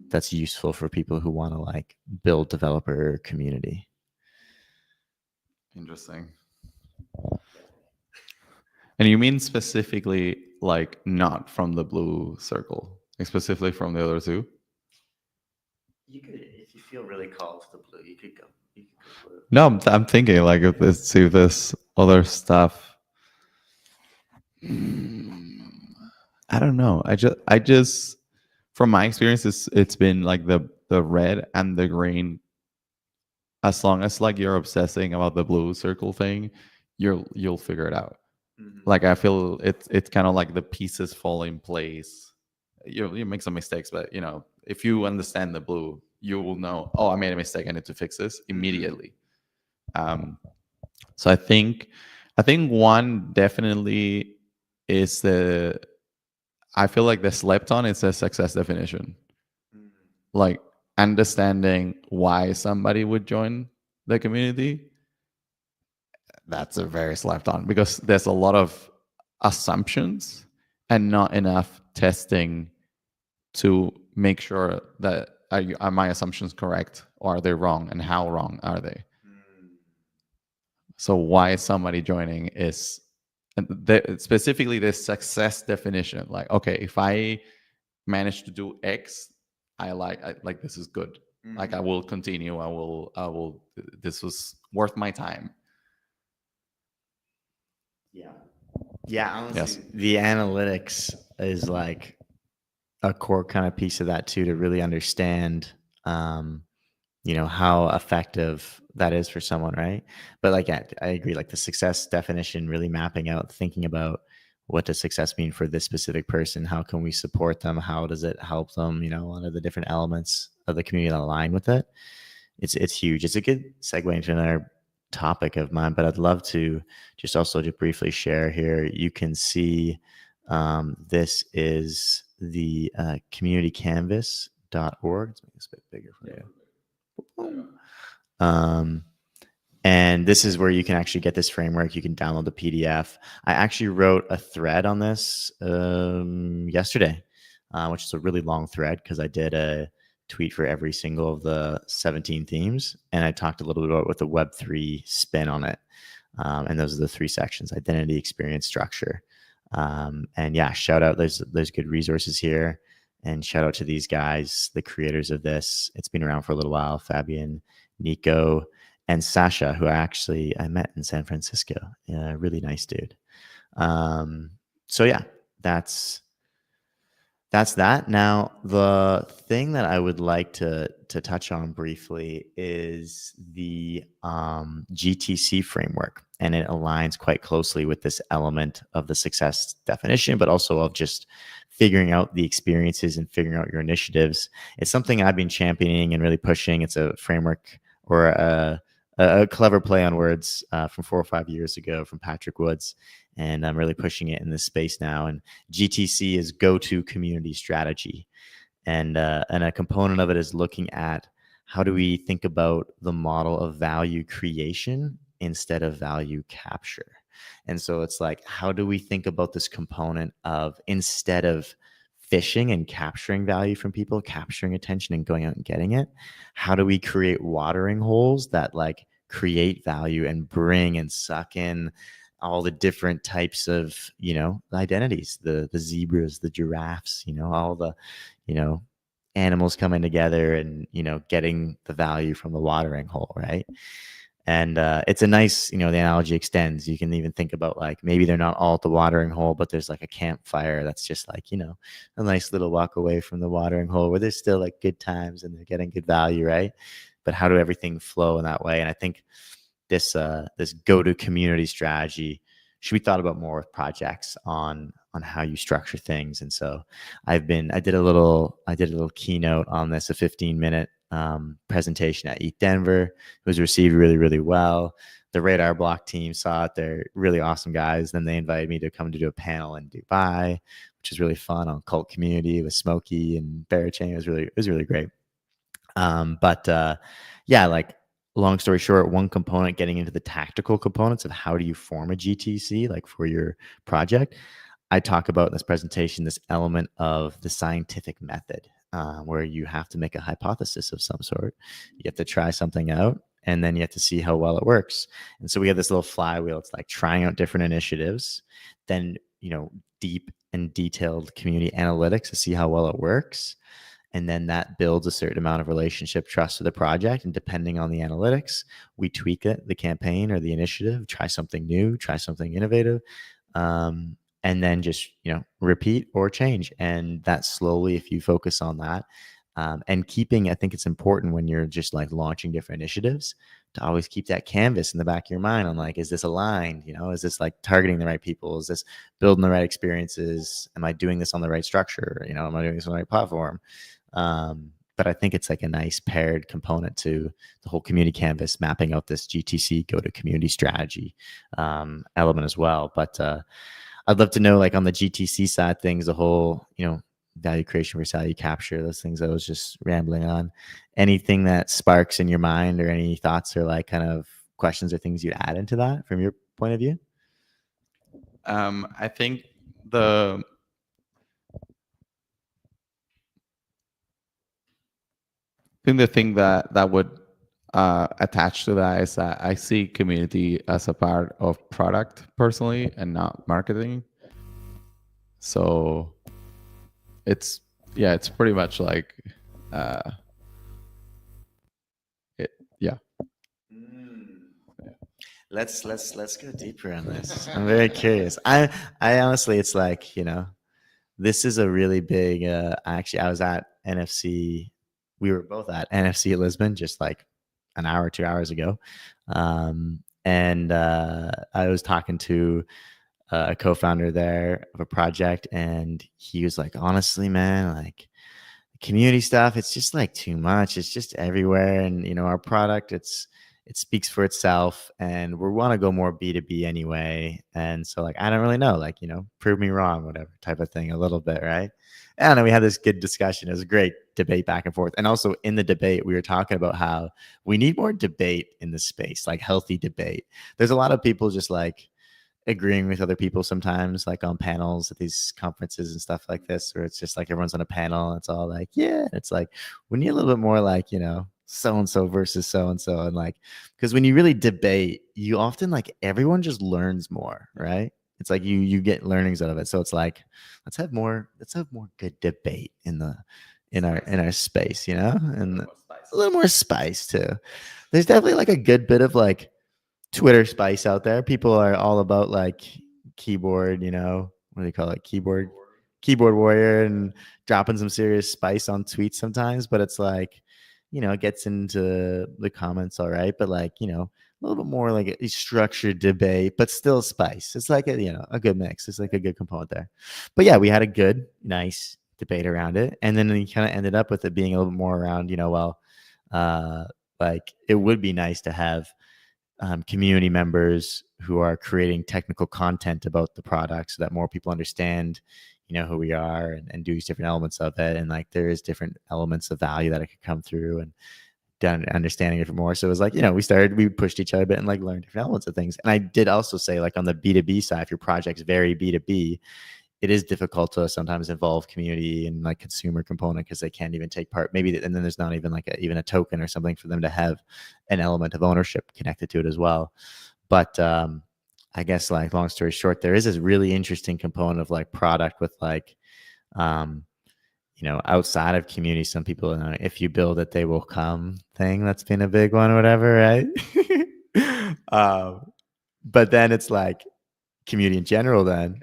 that's useful for people who want to like build developer community? Interesting. And you mean specifically like not from the blue circle, like specifically from the other two? You could, if you feel really called to the blue, you could go. You could go blue. No, I'm thinking like if let's see this other stuff. I don't know. I just from my experience, it's been like the red and the green. As long as like you're obsessing about the blue circle thing, you'll figure it out. Like I feel it's kind of like the pieces fall in place. You make some mistakes, but if you understand the blue, you will know. Oh, I made a mistake. I need to fix this immediately. So I think one definitely is the. I feel like the slept on is a success definition. Like understanding why somebody would join the community, that's a very slept on because there's a lot of assumptions and not enough testing to make sure that are my assumptions correct or are they wrong and how wrong are they. So why somebody joining is specifically the success definition. Like, okay, if I manage to do X, I like this is good. Like I will continue. I will. This was worth my time. Yeah, honestly, Yes. the analytics is like a core kind of piece of that too, to really understand, how effective that is for someone, right? But like, I agree, like the success definition, really mapping out, thinking about what does success mean for this specific person? How can we support them? How does it help them? What are the different elements of the community that align with it? It's huge. It's a good segue into another topic of mine, but I'd love to just also to briefly share here. You can see this is the communitycanvas.org. Let's make this a bit bigger for you. And this is where you can actually get this framework. You can download the PDF. I actually wrote a thread on this yesterday, which is a really long thread because I did a tweet for every single of the 17 themes. And I talked a little bit about with the Web3 spin on it. And those are the three sections: identity, experience, structure. And yeah, shout out. There's good resources here. And shout out to these guys, the creators of this. It's been around for a little while. Fabian, Nico, and Sasha, who I met in San Francisco. Yeah, really nice dude. So yeah, that's that. Now, the thing that I would like to touch on briefly is the GTC framework, and it aligns quite closely with this element of the success definition, but also of just figuring out the experiences and figuring out your initiatives. It's something I've been championing and really pushing. It's a framework or a clever play on words from 4 or 5 years ago from Patrick Woods. And I'm really pushing it in this space now. And GTC is go-to community strategy. And a component of it is looking at how do we think about the model of value creation instead of value capture. And so it's like, how do we think about this component of, instead of fishing and capturing value from people, capturing attention and going out and getting it, how do we create watering holes that like create value and bring and suck in all the different types of, identities, the zebras, the giraffes, all the, animals coming together and, getting the value from the watering hole, right? And it's a nice, the analogy extends. You can even think about like, maybe they're not all at the watering hole, but there's like a campfire that's just like, a nice little walk away from the watering hole where there's still like good times and they're getting good value, right? But how do everything flow in that way? And I think this go-to community strategy should be thought about more with projects on how you structure things. And so I did a little keynote on this, a 15-minute presentation at ETH Denver. It was received really, really well. The Radar Block team saw it. They're really awesome guys. Then they invited me to come to do a panel in Dubai, which was really fun on cult community with Smokey and Barachain. It was really great. Yeah, like long story short, one component getting into the tactical components of how do you form a GTC, like for your project. I talk about in this presentation this element of the scientific method, where you have to make a hypothesis of some sort. You have to try something out, and then you have to see how well it works. And so we have this little flywheel. It's like trying out different initiatives, then deep and detailed community analytics to see how well it works. And then that builds a certain amount of relationship trust to the project. And depending on the analytics, we tweak it, the campaign or the initiative, try something new, try something innovative, and then just repeat or change. And that slowly, if you focus on that, and keeping, I think it's important when you're just like launching different initiatives to always keep that canvas in the back of your mind on like, is this aligned? Is this like targeting the right people? Is this building the right experiences? Am I doing this on the right structure? Am I doing this on the right platform? But I think it's like a nice paired component to the whole community canvas, mapping out this GTC go to community strategy element as well. But I'd love to know, like on the GTC side things, the whole value creation versus value capture, those things I was just rambling on. Anything that sparks in your mind, or any thoughts or like kind of questions or things you'd add into that from your point of view? I think the thing that would attach to that is that I see community as a part of product personally and not marketing. So it's pretty much like yeah. Let's go deeper on this. I'm very curious. I honestly, it's like, this is a really big, actually, I was at NFC. We were both at NFC at Lisbon just like an hour or 2 hours ago. And I was talking to a co-founder there of a project, and he was like, honestly, man, like community stuff, it's just like too much. It's just everywhere. And, our product, it speaks for itself, and we want to go more B2B anyway. And so like, I don't really know, like, prove me wrong, whatever type of thing, a little bit. Right. And we had this good discussion. It was a great debate back and forth. And also in the debate, we were talking about how we need more debate in the space, like healthy debate. There's a lot of people just like agreeing with other people sometimes, like on panels at these conferences and stuff like this, where it's just like everyone's on a panel and it's all like, yeah, it's like we need a little bit more like, so-and-so versus so-and-so. And like, because when you really debate, you often like everyone just learns more, right? It's like you get learnings out of it. So it's like, let's have more good debate in our space, and a little more spice too. There's definitely like a good bit of like Twitter spice out there. People are all about like keyboard, what do you call it? Keyboard warrior, and dropping some serious spice on tweets sometimes. But it's like, it gets into the comments, all right. But like, a little bit more like a structured debate, but still spice. It's like a good mix. It's like a good component there. But yeah, we had a good, nice debate around it. And then we kind of ended up with it being a little bit more around, like it would be nice to have community members who are creating technical content about the product so that more people understand, who we are, and do these different elements of it. And like, there is different elements of value that it could come through, and done understanding it more. So it was like, we pushed each other a bit and like learned different elements of things. And I did also say, like on the B2B side, if your project's very B2B, it is difficult to sometimes involve community and like consumer component, because they can't even take part. Maybe, and then there's not even like even a token or something for them to have an element of ownership connected to it as well. But I guess like long story short, there is this really interesting component of like product with like, outside of community, some people, if you build it, they will come thing. That's been a big one or whatever, right? But then it's like community in general, then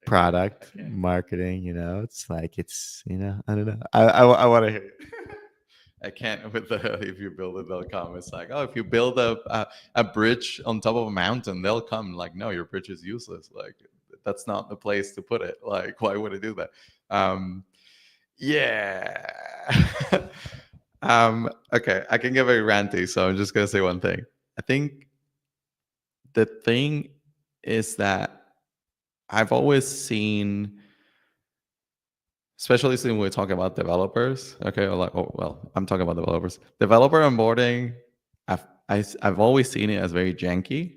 product marketing, it's like, it's, I don't know. I want to hear you. I can't with the if you build it, they'll come. It's like, oh, if you build a bridge on top of a mountain, they'll come. Like, no, your bridge is useless. Like, that's not the place to put it. Like, why would I do that? Yeah. Okay, I can get very ranty, so I'm just gonna say one thing. I think the thing is that I've always seen, especially since we're talking about developers, okay, or like, oh, well, I'm talking about developers. Developer onboarding, I've always seen it as very janky,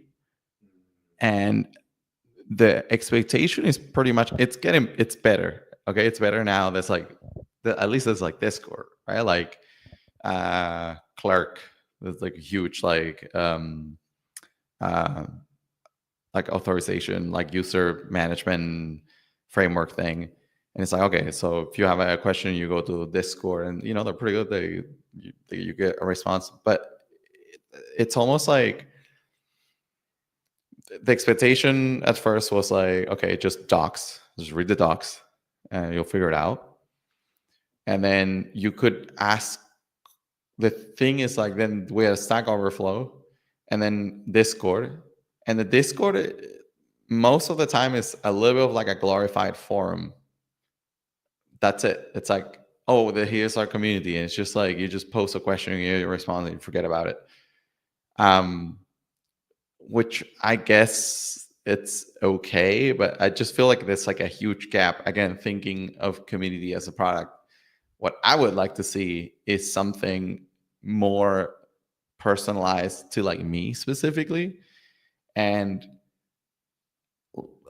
and the expectation is pretty much it's better. Okay, it's better now. There's like, at least there's like Discord, right? Like Clerk, there's like a huge uh, like authorization, like user management framework thing. And it's like, okay, so if you have a question, you go to Discord, and they're pretty good. You get a response, but it's almost like the expectation at first was like, okay, just docs, just read the docs, and you'll figure it out. And then you could ask. The thing is, like, then we have Stack Overflow, and then Discord, and the Discord, most of the time, is a little bit of like a glorified forum. That's it. It's like, oh, here's our community, and it's just like you just post a question, and you respond, and you forget about it. Which I guess it's okay, but I just feel like there's like a huge gap. Again, thinking of community as a product, what I would like to see is something more personalized to like me specifically. And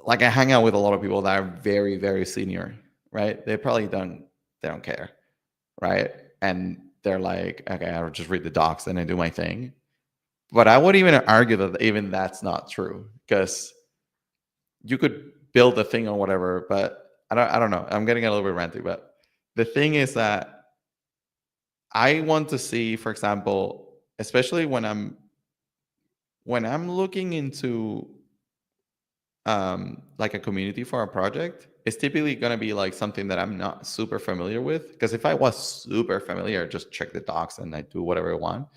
like, I hang out with a lot of people that are very, very senior, right? They don't care, right? And they're like, okay, I'll just read the docs and I do my thing. But I would even argue that even that's not true, because you could build a thing or whatever, but I don't know. I'm getting a little bit ranty, but the thing is that I want to see, for example, especially when I'm looking into like a community for a project, it's typically going to be like something that I'm not super familiar with. Because if I was super familiar, I just check the docs and I do whatever I want.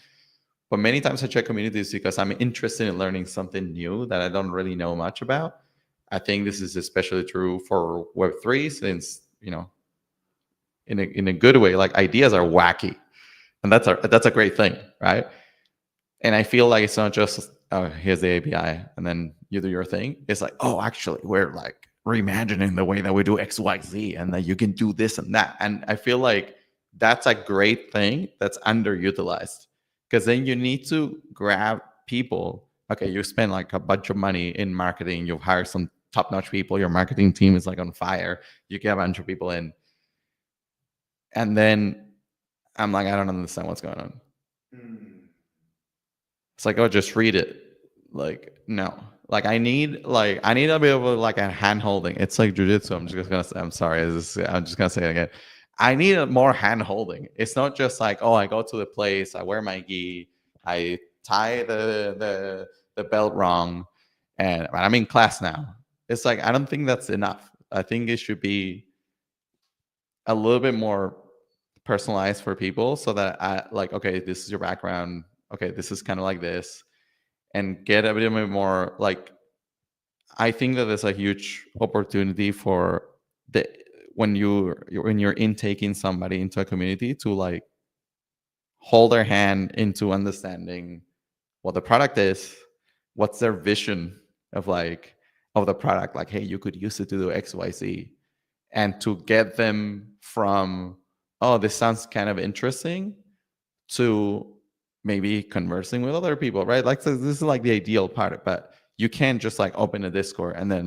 But many times I check communities because I'm interested in learning something new that I don't really know much about. I think this is especially true for Web3, since, in a good way, like, ideas are wacky, and that's a great thing, right? And I feel like it's not just, oh, here's the API and then you do your thing. It's like, oh, actually, we're like reimagining the way that we do XYZ, and that you can do this and that. And I feel like that's a great thing that's underutilized, because then you need to grab people. Okay, you spend like a bunch of money in marketing, you've hired some top-notch people, your marketing team is like on fire, you get a bunch of people in, and then I'm like, I don't understand what's going on. It's like, oh, just read it. Like, no. Like, I need a bit of like a hand holding. It's like jujitsu. I'm just gonna say, I'm sorry. I'm just gonna say it again. I need a more hand holding. It's not just like, oh, I go to the place, I wear my gi, I tie the belt wrong, and I'm in class now. It's like, I don't think that's enough. I think it should be a little bit more personalized for people, so that I like, okay, this is your background. Okay, this is kind of like this, and get a bit more like, I think that there's a huge opportunity for the when you're intaking somebody into a community, to like hold their hand into understanding what the product is, what's their vision of like of the product, like, hey, you could use it to do XYZ, and to get them from, oh, this sounds kind of interesting, to maybe conversing with other people, right? Like, so this is like the ideal part, but you can't just like open a Discord and then,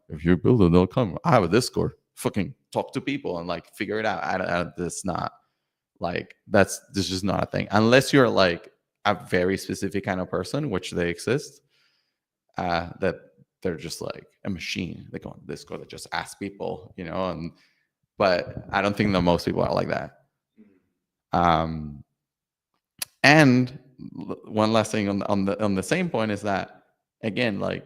if you're builder.com, I have a Discord, fucking talk to people and like figure it out. That's not like, this is not a thing, unless you're like a very specific kind of person, which they exist, that they're just like a machine. They go on Discord, they just ask people, and but I don't think that most people are like that. Um, And one last thing on the same point is that, again, like,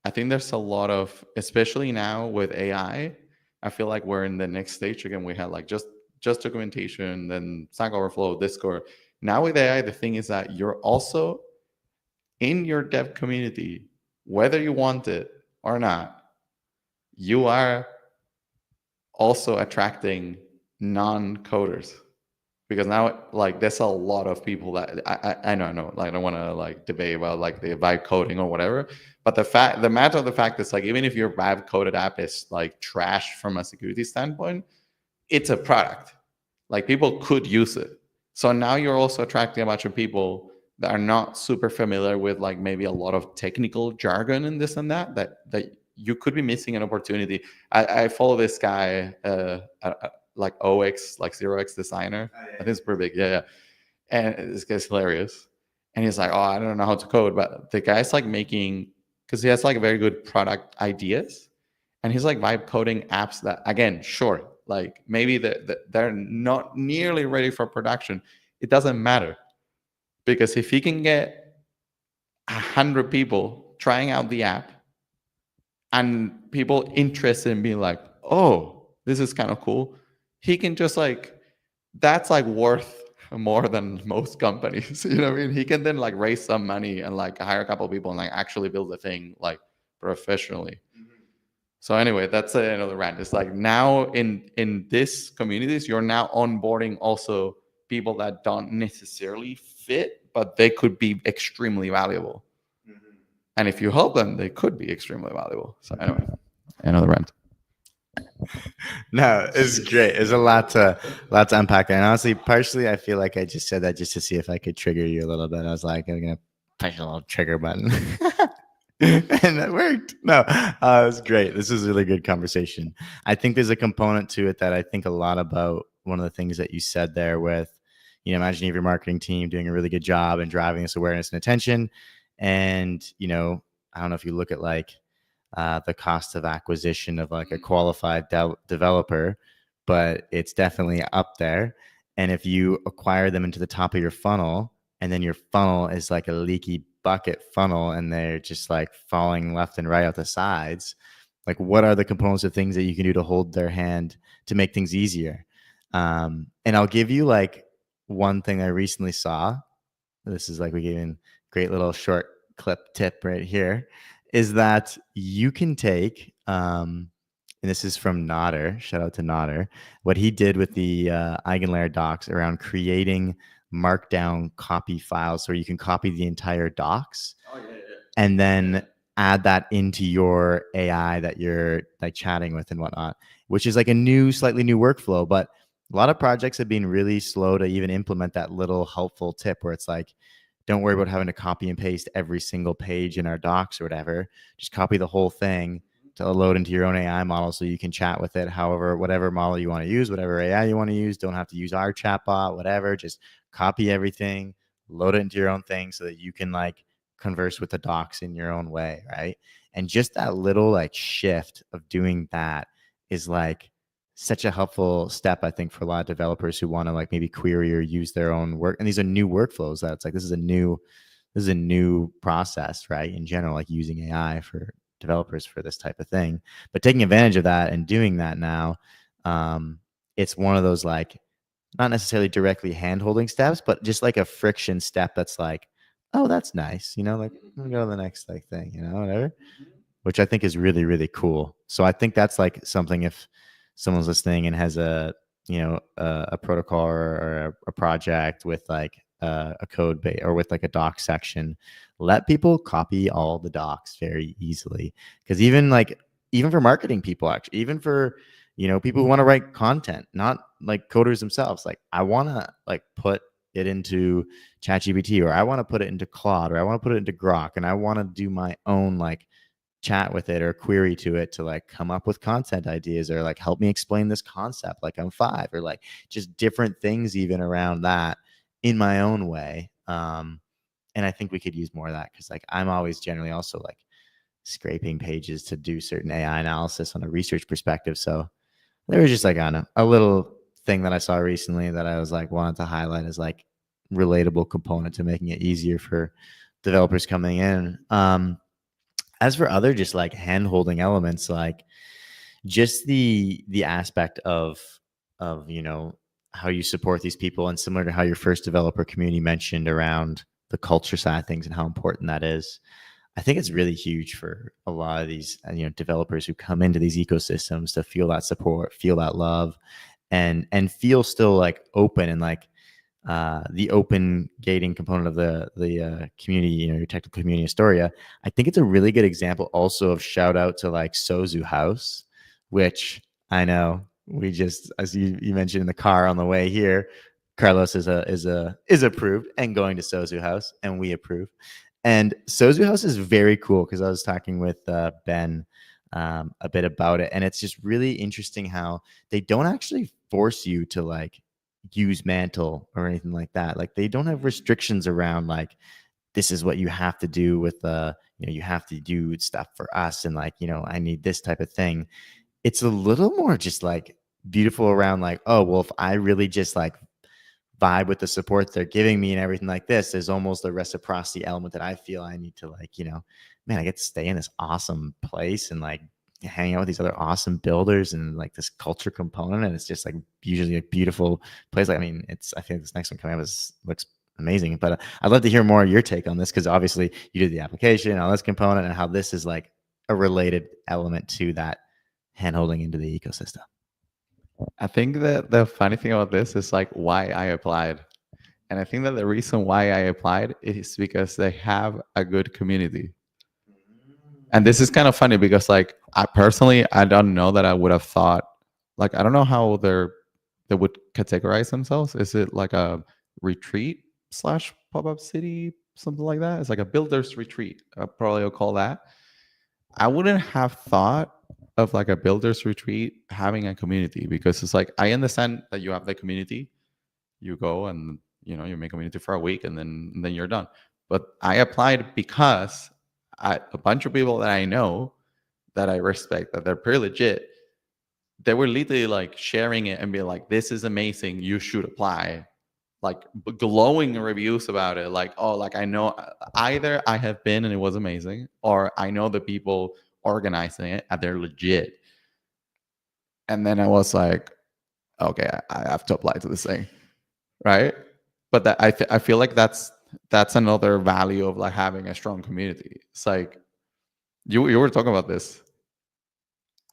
I think there's a lot of, especially now with AI, I feel like we're in the next stage again. We had like just documentation, then Stack Overflow, Discord. Now with AI, the thing is that you're also in your dev community, whether you want it or not, you are also attracting non-coders, because now like there's a lot of people that I know like I don't want to like debate about like the vibe coding or whatever, but the matter of the fact is like even if your vibe coded app is like trash from a security standpoint, it's a product. Like people could use it. So now you're also attracting a bunch of people that are not super familiar with like maybe a lot of technical jargon and this and that you could be missing an opportunity. I follow this guy, like OX, like 0x designer. Oh, yeah, I think it's pretty big. Yeah, yeah. And this guy's hilarious. And he's like, oh, I don't know how to code, but the guy's like making, because he has like very good product ideas, and he's like vibe coding apps that, again, sure, like maybe they're not nearly ready for production. It doesn't matter, because if he can get 100 people trying out the app and people interested in being like, oh, this is kind of cool, he can just like, that's like worth more than most companies. You know what I mean? He can then like raise some money and like hire a couple of people and like actually build the thing like professionally. So anyway, that's another rant. It's like now in this communities, you're now onboarding also people that don't necessarily fit, but they could be extremely valuable. And if you help them, they could be extremely valuable. So anyway, another rant. No, it's great. There's a lot to unpack there. And honestly, partially, I feel like I just said that just to see if I could trigger you a little bit. I was like, I'm gonna push a little trigger button, and that worked. No, it was great. This is a really good conversation. I think there's a component to it that I think a lot about. One of the things that you said there with, imagine you have your marketing team doing a really good job and driving this awareness and attention, and I don't know if you look at like the cost of acquisition of like a qualified developer, but it's definitely up there. And if you acquire them into the top of your funnel, and then your funnel is like a leaky bucket funnel and they're just like falling left and right out the sides, like what are the components of things that you can do to hold their hand to make things easier? And I'll give you like one thing I recently saw. This is like we gave in great little short clip tip right here, is that you can take and this is from Nodder, shout out to Nodder, what he did with the eigenlayer docs around creating markdown copy files, so you can copy the entire docs and then add that into your AI that you're like chatting with and whatnot, which is like a slightly new workflow. But a lot of projects have been really slow to even implement that little helpful tip where it's like, don't worry about having to copy and paste every single page in our docs or whatever. Just copy the whole thing to load into your own AI model so you can chat with it. However, whatever model you want to use, whatever AI you want to use, don't have to use our chatbot, whatever. Just copy everything, load it into your own thing so that you can like converse with the docs in your own way, right? And just that little like shift of doing that is like such a helpful step, I think, for a lot of developers who want to like maybe query or use their own work. And these are new workflows that it's like this is a new process, right? In general, like using AI for developers for this type of thing. But taking advantage of that and doing that now, it's one of those like not necessarily directly hand-holding steps, but just like a friction step that's like, oh, that's nice, like I'm gonna go to the next like thing, whatever. Which I think is really, really cool. So I think that's like something if someone's listening and has a protocol or a project with like a code base or with like a doc section, let people copy all the docs very easily. Because even for marketing people, actually, even for people who want to write content, not like coders themselves, like I want to like put it into ChatGPT, or I want to put it into Claude, or I want to put it into Grok, and I want to do my own like chat with it or query to it to like come up with content ideas or like help me explain this concept like I'm 5, or like just different things even around that in my own way. And I think we could use more of that because like I'm always generally also like scraping pages to do certain AI analysis on a research perspective. So there was just like, I don't know, a little thing that I saw recently that I was like wanted to highlight as like relatable component to making it easier for developers coming in. As for other just like hand holding elements, like just the aspect of how you support these people, and similar to how your first developer community mentioned around the culture side of things and how important that is. I think it's really huge for a lot of these developers who come into these ecosystems to feel that support, feel that love, and feel still like open and like the open gating component of the community, your technical community Astoria. I think it's a really good example also of shout out to like Sozu House, which I know we just, as you mentioned in the car on the way here, Carlos is approved and going to Sozu House, and we approve. And Sozu House is very cool because I was talking with Ben a bit about it, and it's just really interesting how they don't actually force you to like use Mantle or anything like that. Like they don't have restrictions around like this is what you have to do with you have to do stuff for us, and like I need this type of thing. It's a little more just like beautiful around like, oh well, if I really just like vibe with the support they're giving me and everything like this, there's almost a reciprocity element that I feel I need to like, man, I get to stay in this awesome place and like hang out with these other awesome builders and like this culture component. And it's just like usually a beautiful place. Like, I mean, I think this next one coming up looks amazing, but I'd love to hear more of your take on this. Cause obviously you did the application and all this component and how this is like a related element to that hand holding into the ecosystem. I think that the funny thing about this is like why I applied. And I think that the reason why I applied is because they have a good community. And this is kind of funny because like I personally, I don't know that I would have thought, like, I don't know how they would categorize themselves. Is it like a retreat slash pop-up city, something like that? It's like a builder's retreat. Probably I'll call that. I wouldn't have thought of like a builder's retreat having a community, because it's like, I understand that you have the community, you go and you make community for a week and then you're done. But I applied because a bunch of people that I know, that I respect, that they're pretty legit, they were literally like sharing it and being like, this is amazing, you should apply, like glowing reviews about it, like, oh, like I know, either I have been and it was amazing, or I know the people organizing it and they're legit. And then I was like, okay, I have to apply to this thing, right? But that I feel like that's another value of like having a strong community. It's like you were talking about this.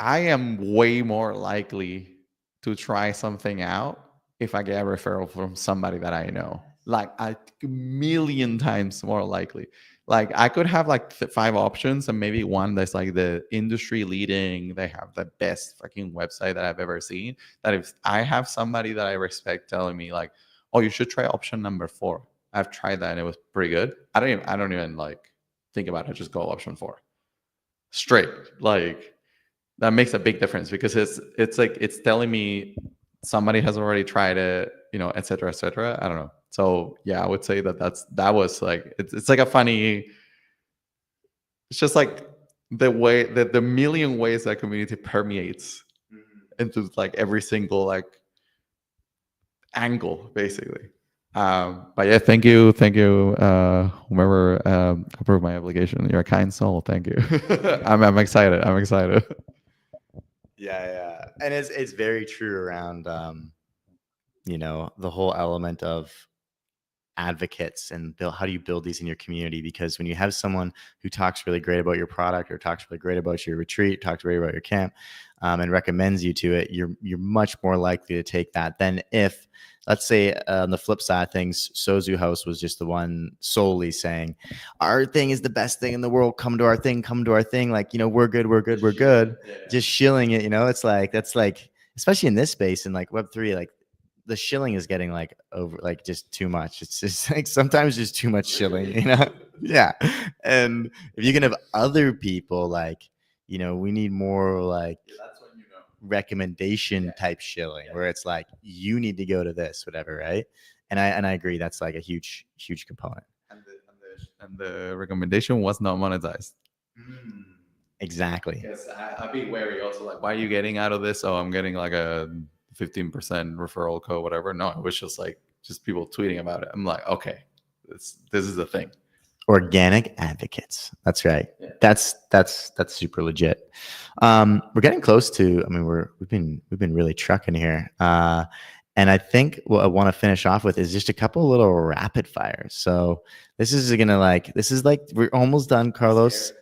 I am way more likely to try something out if I get a referral from somebody that I know, like a million times more likely. Like I could have like 5 options and maybe one that's like the industry leading, they have the best fucking website that I've ever seen. That if I have somebody that I respect telling me like, oh, you should try option number 4. I've tried that and it was pretty good. I don't even like think about it. Just go option 4 straight. Like that makes a big difference, because it's like it's telling me somebody has already tried it, et cetera, et cetera. I don't know. So yeah, I would say that was like it's like a funny. It's just like the way that the million ways that community permeates into like every single like angle, basically. But yeah, thank you, whomever approved my application. You're a kind soul. Thank you. I'm excited. I'm excited. Yeah, and it's very true around the whole element of advocates and how do you build these in your community, because when you have someone who talks really great about your product or talks really great about your retreat, talks great about your camp, and recommends you to it, you're much more likely to take that than if, let's say, on the flip side of things, Sozu House was just the one solely saying our thing is the best thing in the world, come to our thing, like we're good, just shilling it. It's like that's like, especially in this space in like Web3, like the shilling is getting like over, like just too much. It's just like sometimes just too much shilling, Yeah. And if you can have other people like, we need more like recommendation type shilling where it's like, you need to go to this, whatever. Right. And I agree. That's like a huge component. And the recommendation was not monetized. Exactly. Yes, I'd be wary also. Like, why are you getting out of this? Oh, I'm getting like a 15% referral code, whatever. No, it was just people tweeting about it. I'm like, okay, this is the thing. Organic advocates. That's right. Yeah. That's super legit. We're getting close to. I mean, we've been really trucking here. And I think what I want to finish off with is just a couple little rapid fires. So this is like we're almost done, Carlos.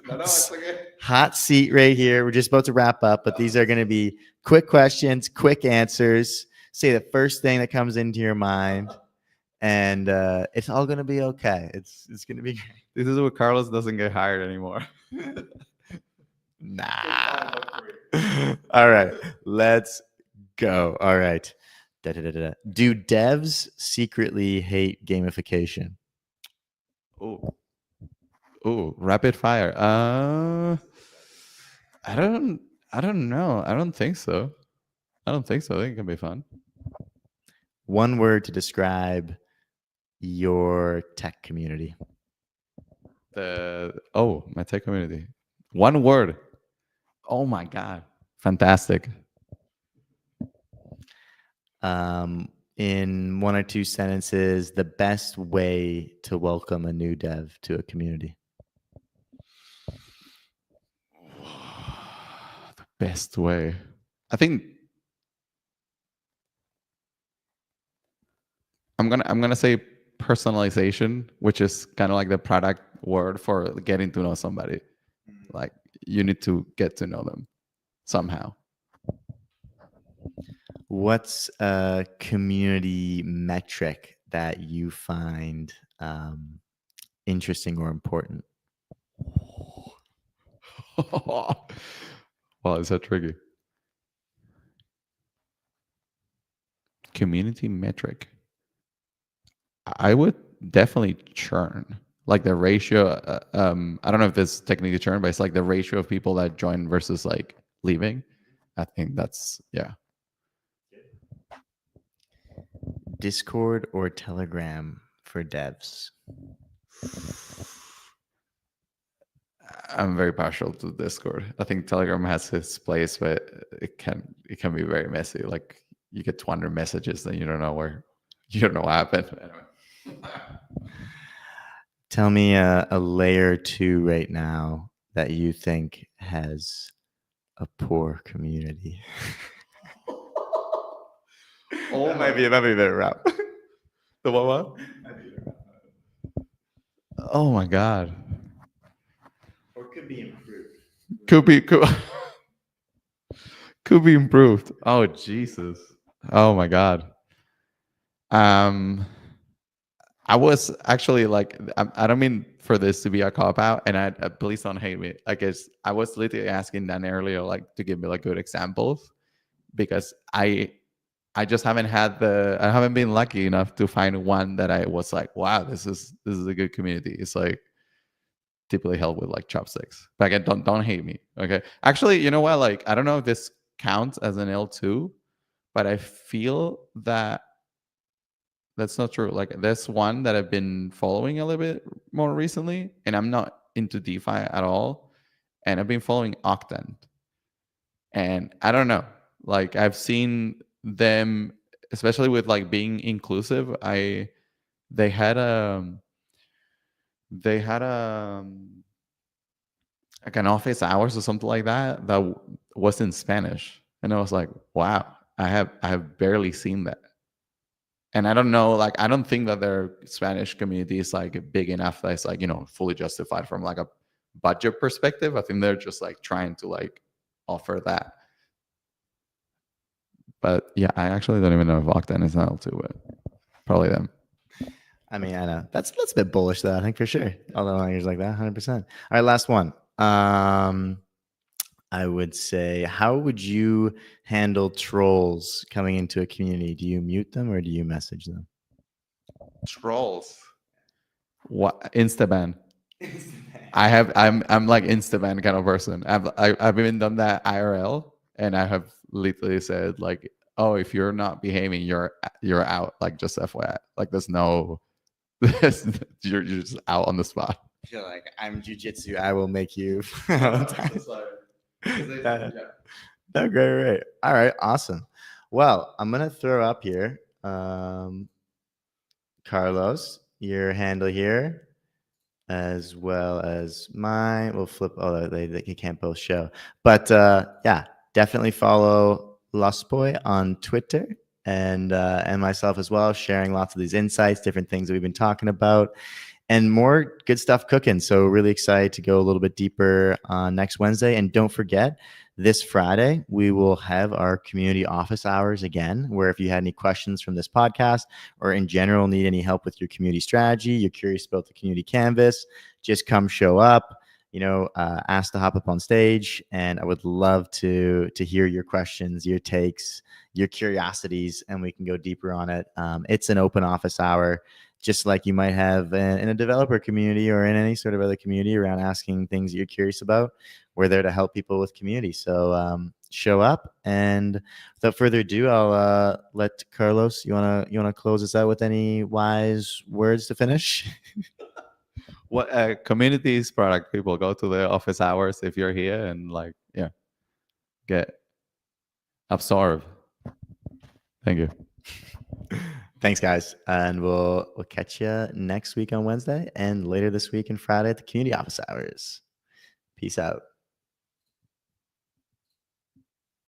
No, it's okay. Hot seat right here. We're just about to wrap up, but these are going to be quick questions, quick answers. Say the first thing that comes into your mind. and it's all gonna be okay. It's gonna be great. This is where Carlos doesn't get hired anymore. Nah. All right, let's go. All right. Da-da-da-da. Do devs secretly hate gamification? Oh, oh, rapid fire. I don't, I don't know. I don't think so. I don't think so. I think it can be fun. One word to describe your tech community. My tech community. One word. Oh my god, fantastic. In one or two sentences, the best way to welcome a new dev to a community. The best way. I think I'm gonna say personalization, which is kind of like the product word for getting to know somebody. Like you need to get to know them somehow. What's a community metric that you find interesting or important? Wow, is that tricky? Community metric. I would definitely churn. Like the ratio. I don't know if it's technically churn, but it's like the ratio of people that join versus like leaving. I think that's Discord or Telegram for devs? I'm very partial to Discord. I think Telegram has its place, but it can be very messy. Like you get 200 messages, then you don't know what happened. Anyway. Tell me a layer 2 right now that you think has a poor community. That might be a bit rough. The what? Oh my god. Or could be improved. Could be improved. Oh Jesus. Oh my god. I was actually like, I don't mean for this to be a cop out, and please don't hate me. I guess I was literally asking Dan earlier, like, to give me like good examples, because I just haven't I haven't been lucky enough to find one that I was like, wow, this is a good community. It's like typically held with like chopsticks. But again, don't hate me. Okay. Actually, you know what? Like, I don't know if this counts as an L2, but I feel that that's not true. Like there's one that I've been following a little bit more recently, and I'm not into DeFi at all. And I've been following Octant. And I don't know. Like I've seen them, especially with like being inclusive. They had they had like an office hours or something like that was in Spanish. And I was like, wow, I have barely seen that. And I don't know, like I don't think that their Spanish community is like big enough that it's like, fully justified from like a budget perspective. I think they're just like trying to like offer that. But yeah, I actually don't even know if Octane is an L2, but probably them. I mean, I know that's a bit bullish, though. I think for sure. Although language like that, 100%. All right, last one. I would say, how would you handle trolls coming into a community? Do you mute them or do you message them? Trolls. What? Instaban. I'm like Instaban kind of person. I've even done that IRL, and I have literally said like, oh, if you're not behaving, you're out. Like just FYI. Like there's no, you're just out on the spot. You're like, I'm jujitsu. I will make you. No, great. All right, awesome. Well, I'm gonna throw up here, Carlos, your handle here, as well as mine. We'll flip. Oh, they can't both show, but yeah, definitely follow Lospoy on Twitter and myself as well, sharing lots of these insights, different things that we've been talking about, and more good stuff cooking. So really excited to go a little bit deeper next Wednesday. And don't forget this Friday, we will have our community office hours again, where if you had any questions from this podcast or in general need any help with your community strategy, you're curious about the community canvas, just come show up, ask to hop up on stage. And I would love to hear your questions, your takes, your curiosities, and we can go deeper on it. It's an open office hour, just like you might have in a developer community or in any sort of other community around asking things you're curious about. We're there to help people with community. So show up. And without further ado, I'll let Carlos. You wanna close us out with any wise words to finish? What communities product people go to the office hours if you're here and get absorbed. Thank you. Thanks, guys, and we'll catch you next week on Wednesday and later this week and Friday at the community office hours. Peace out.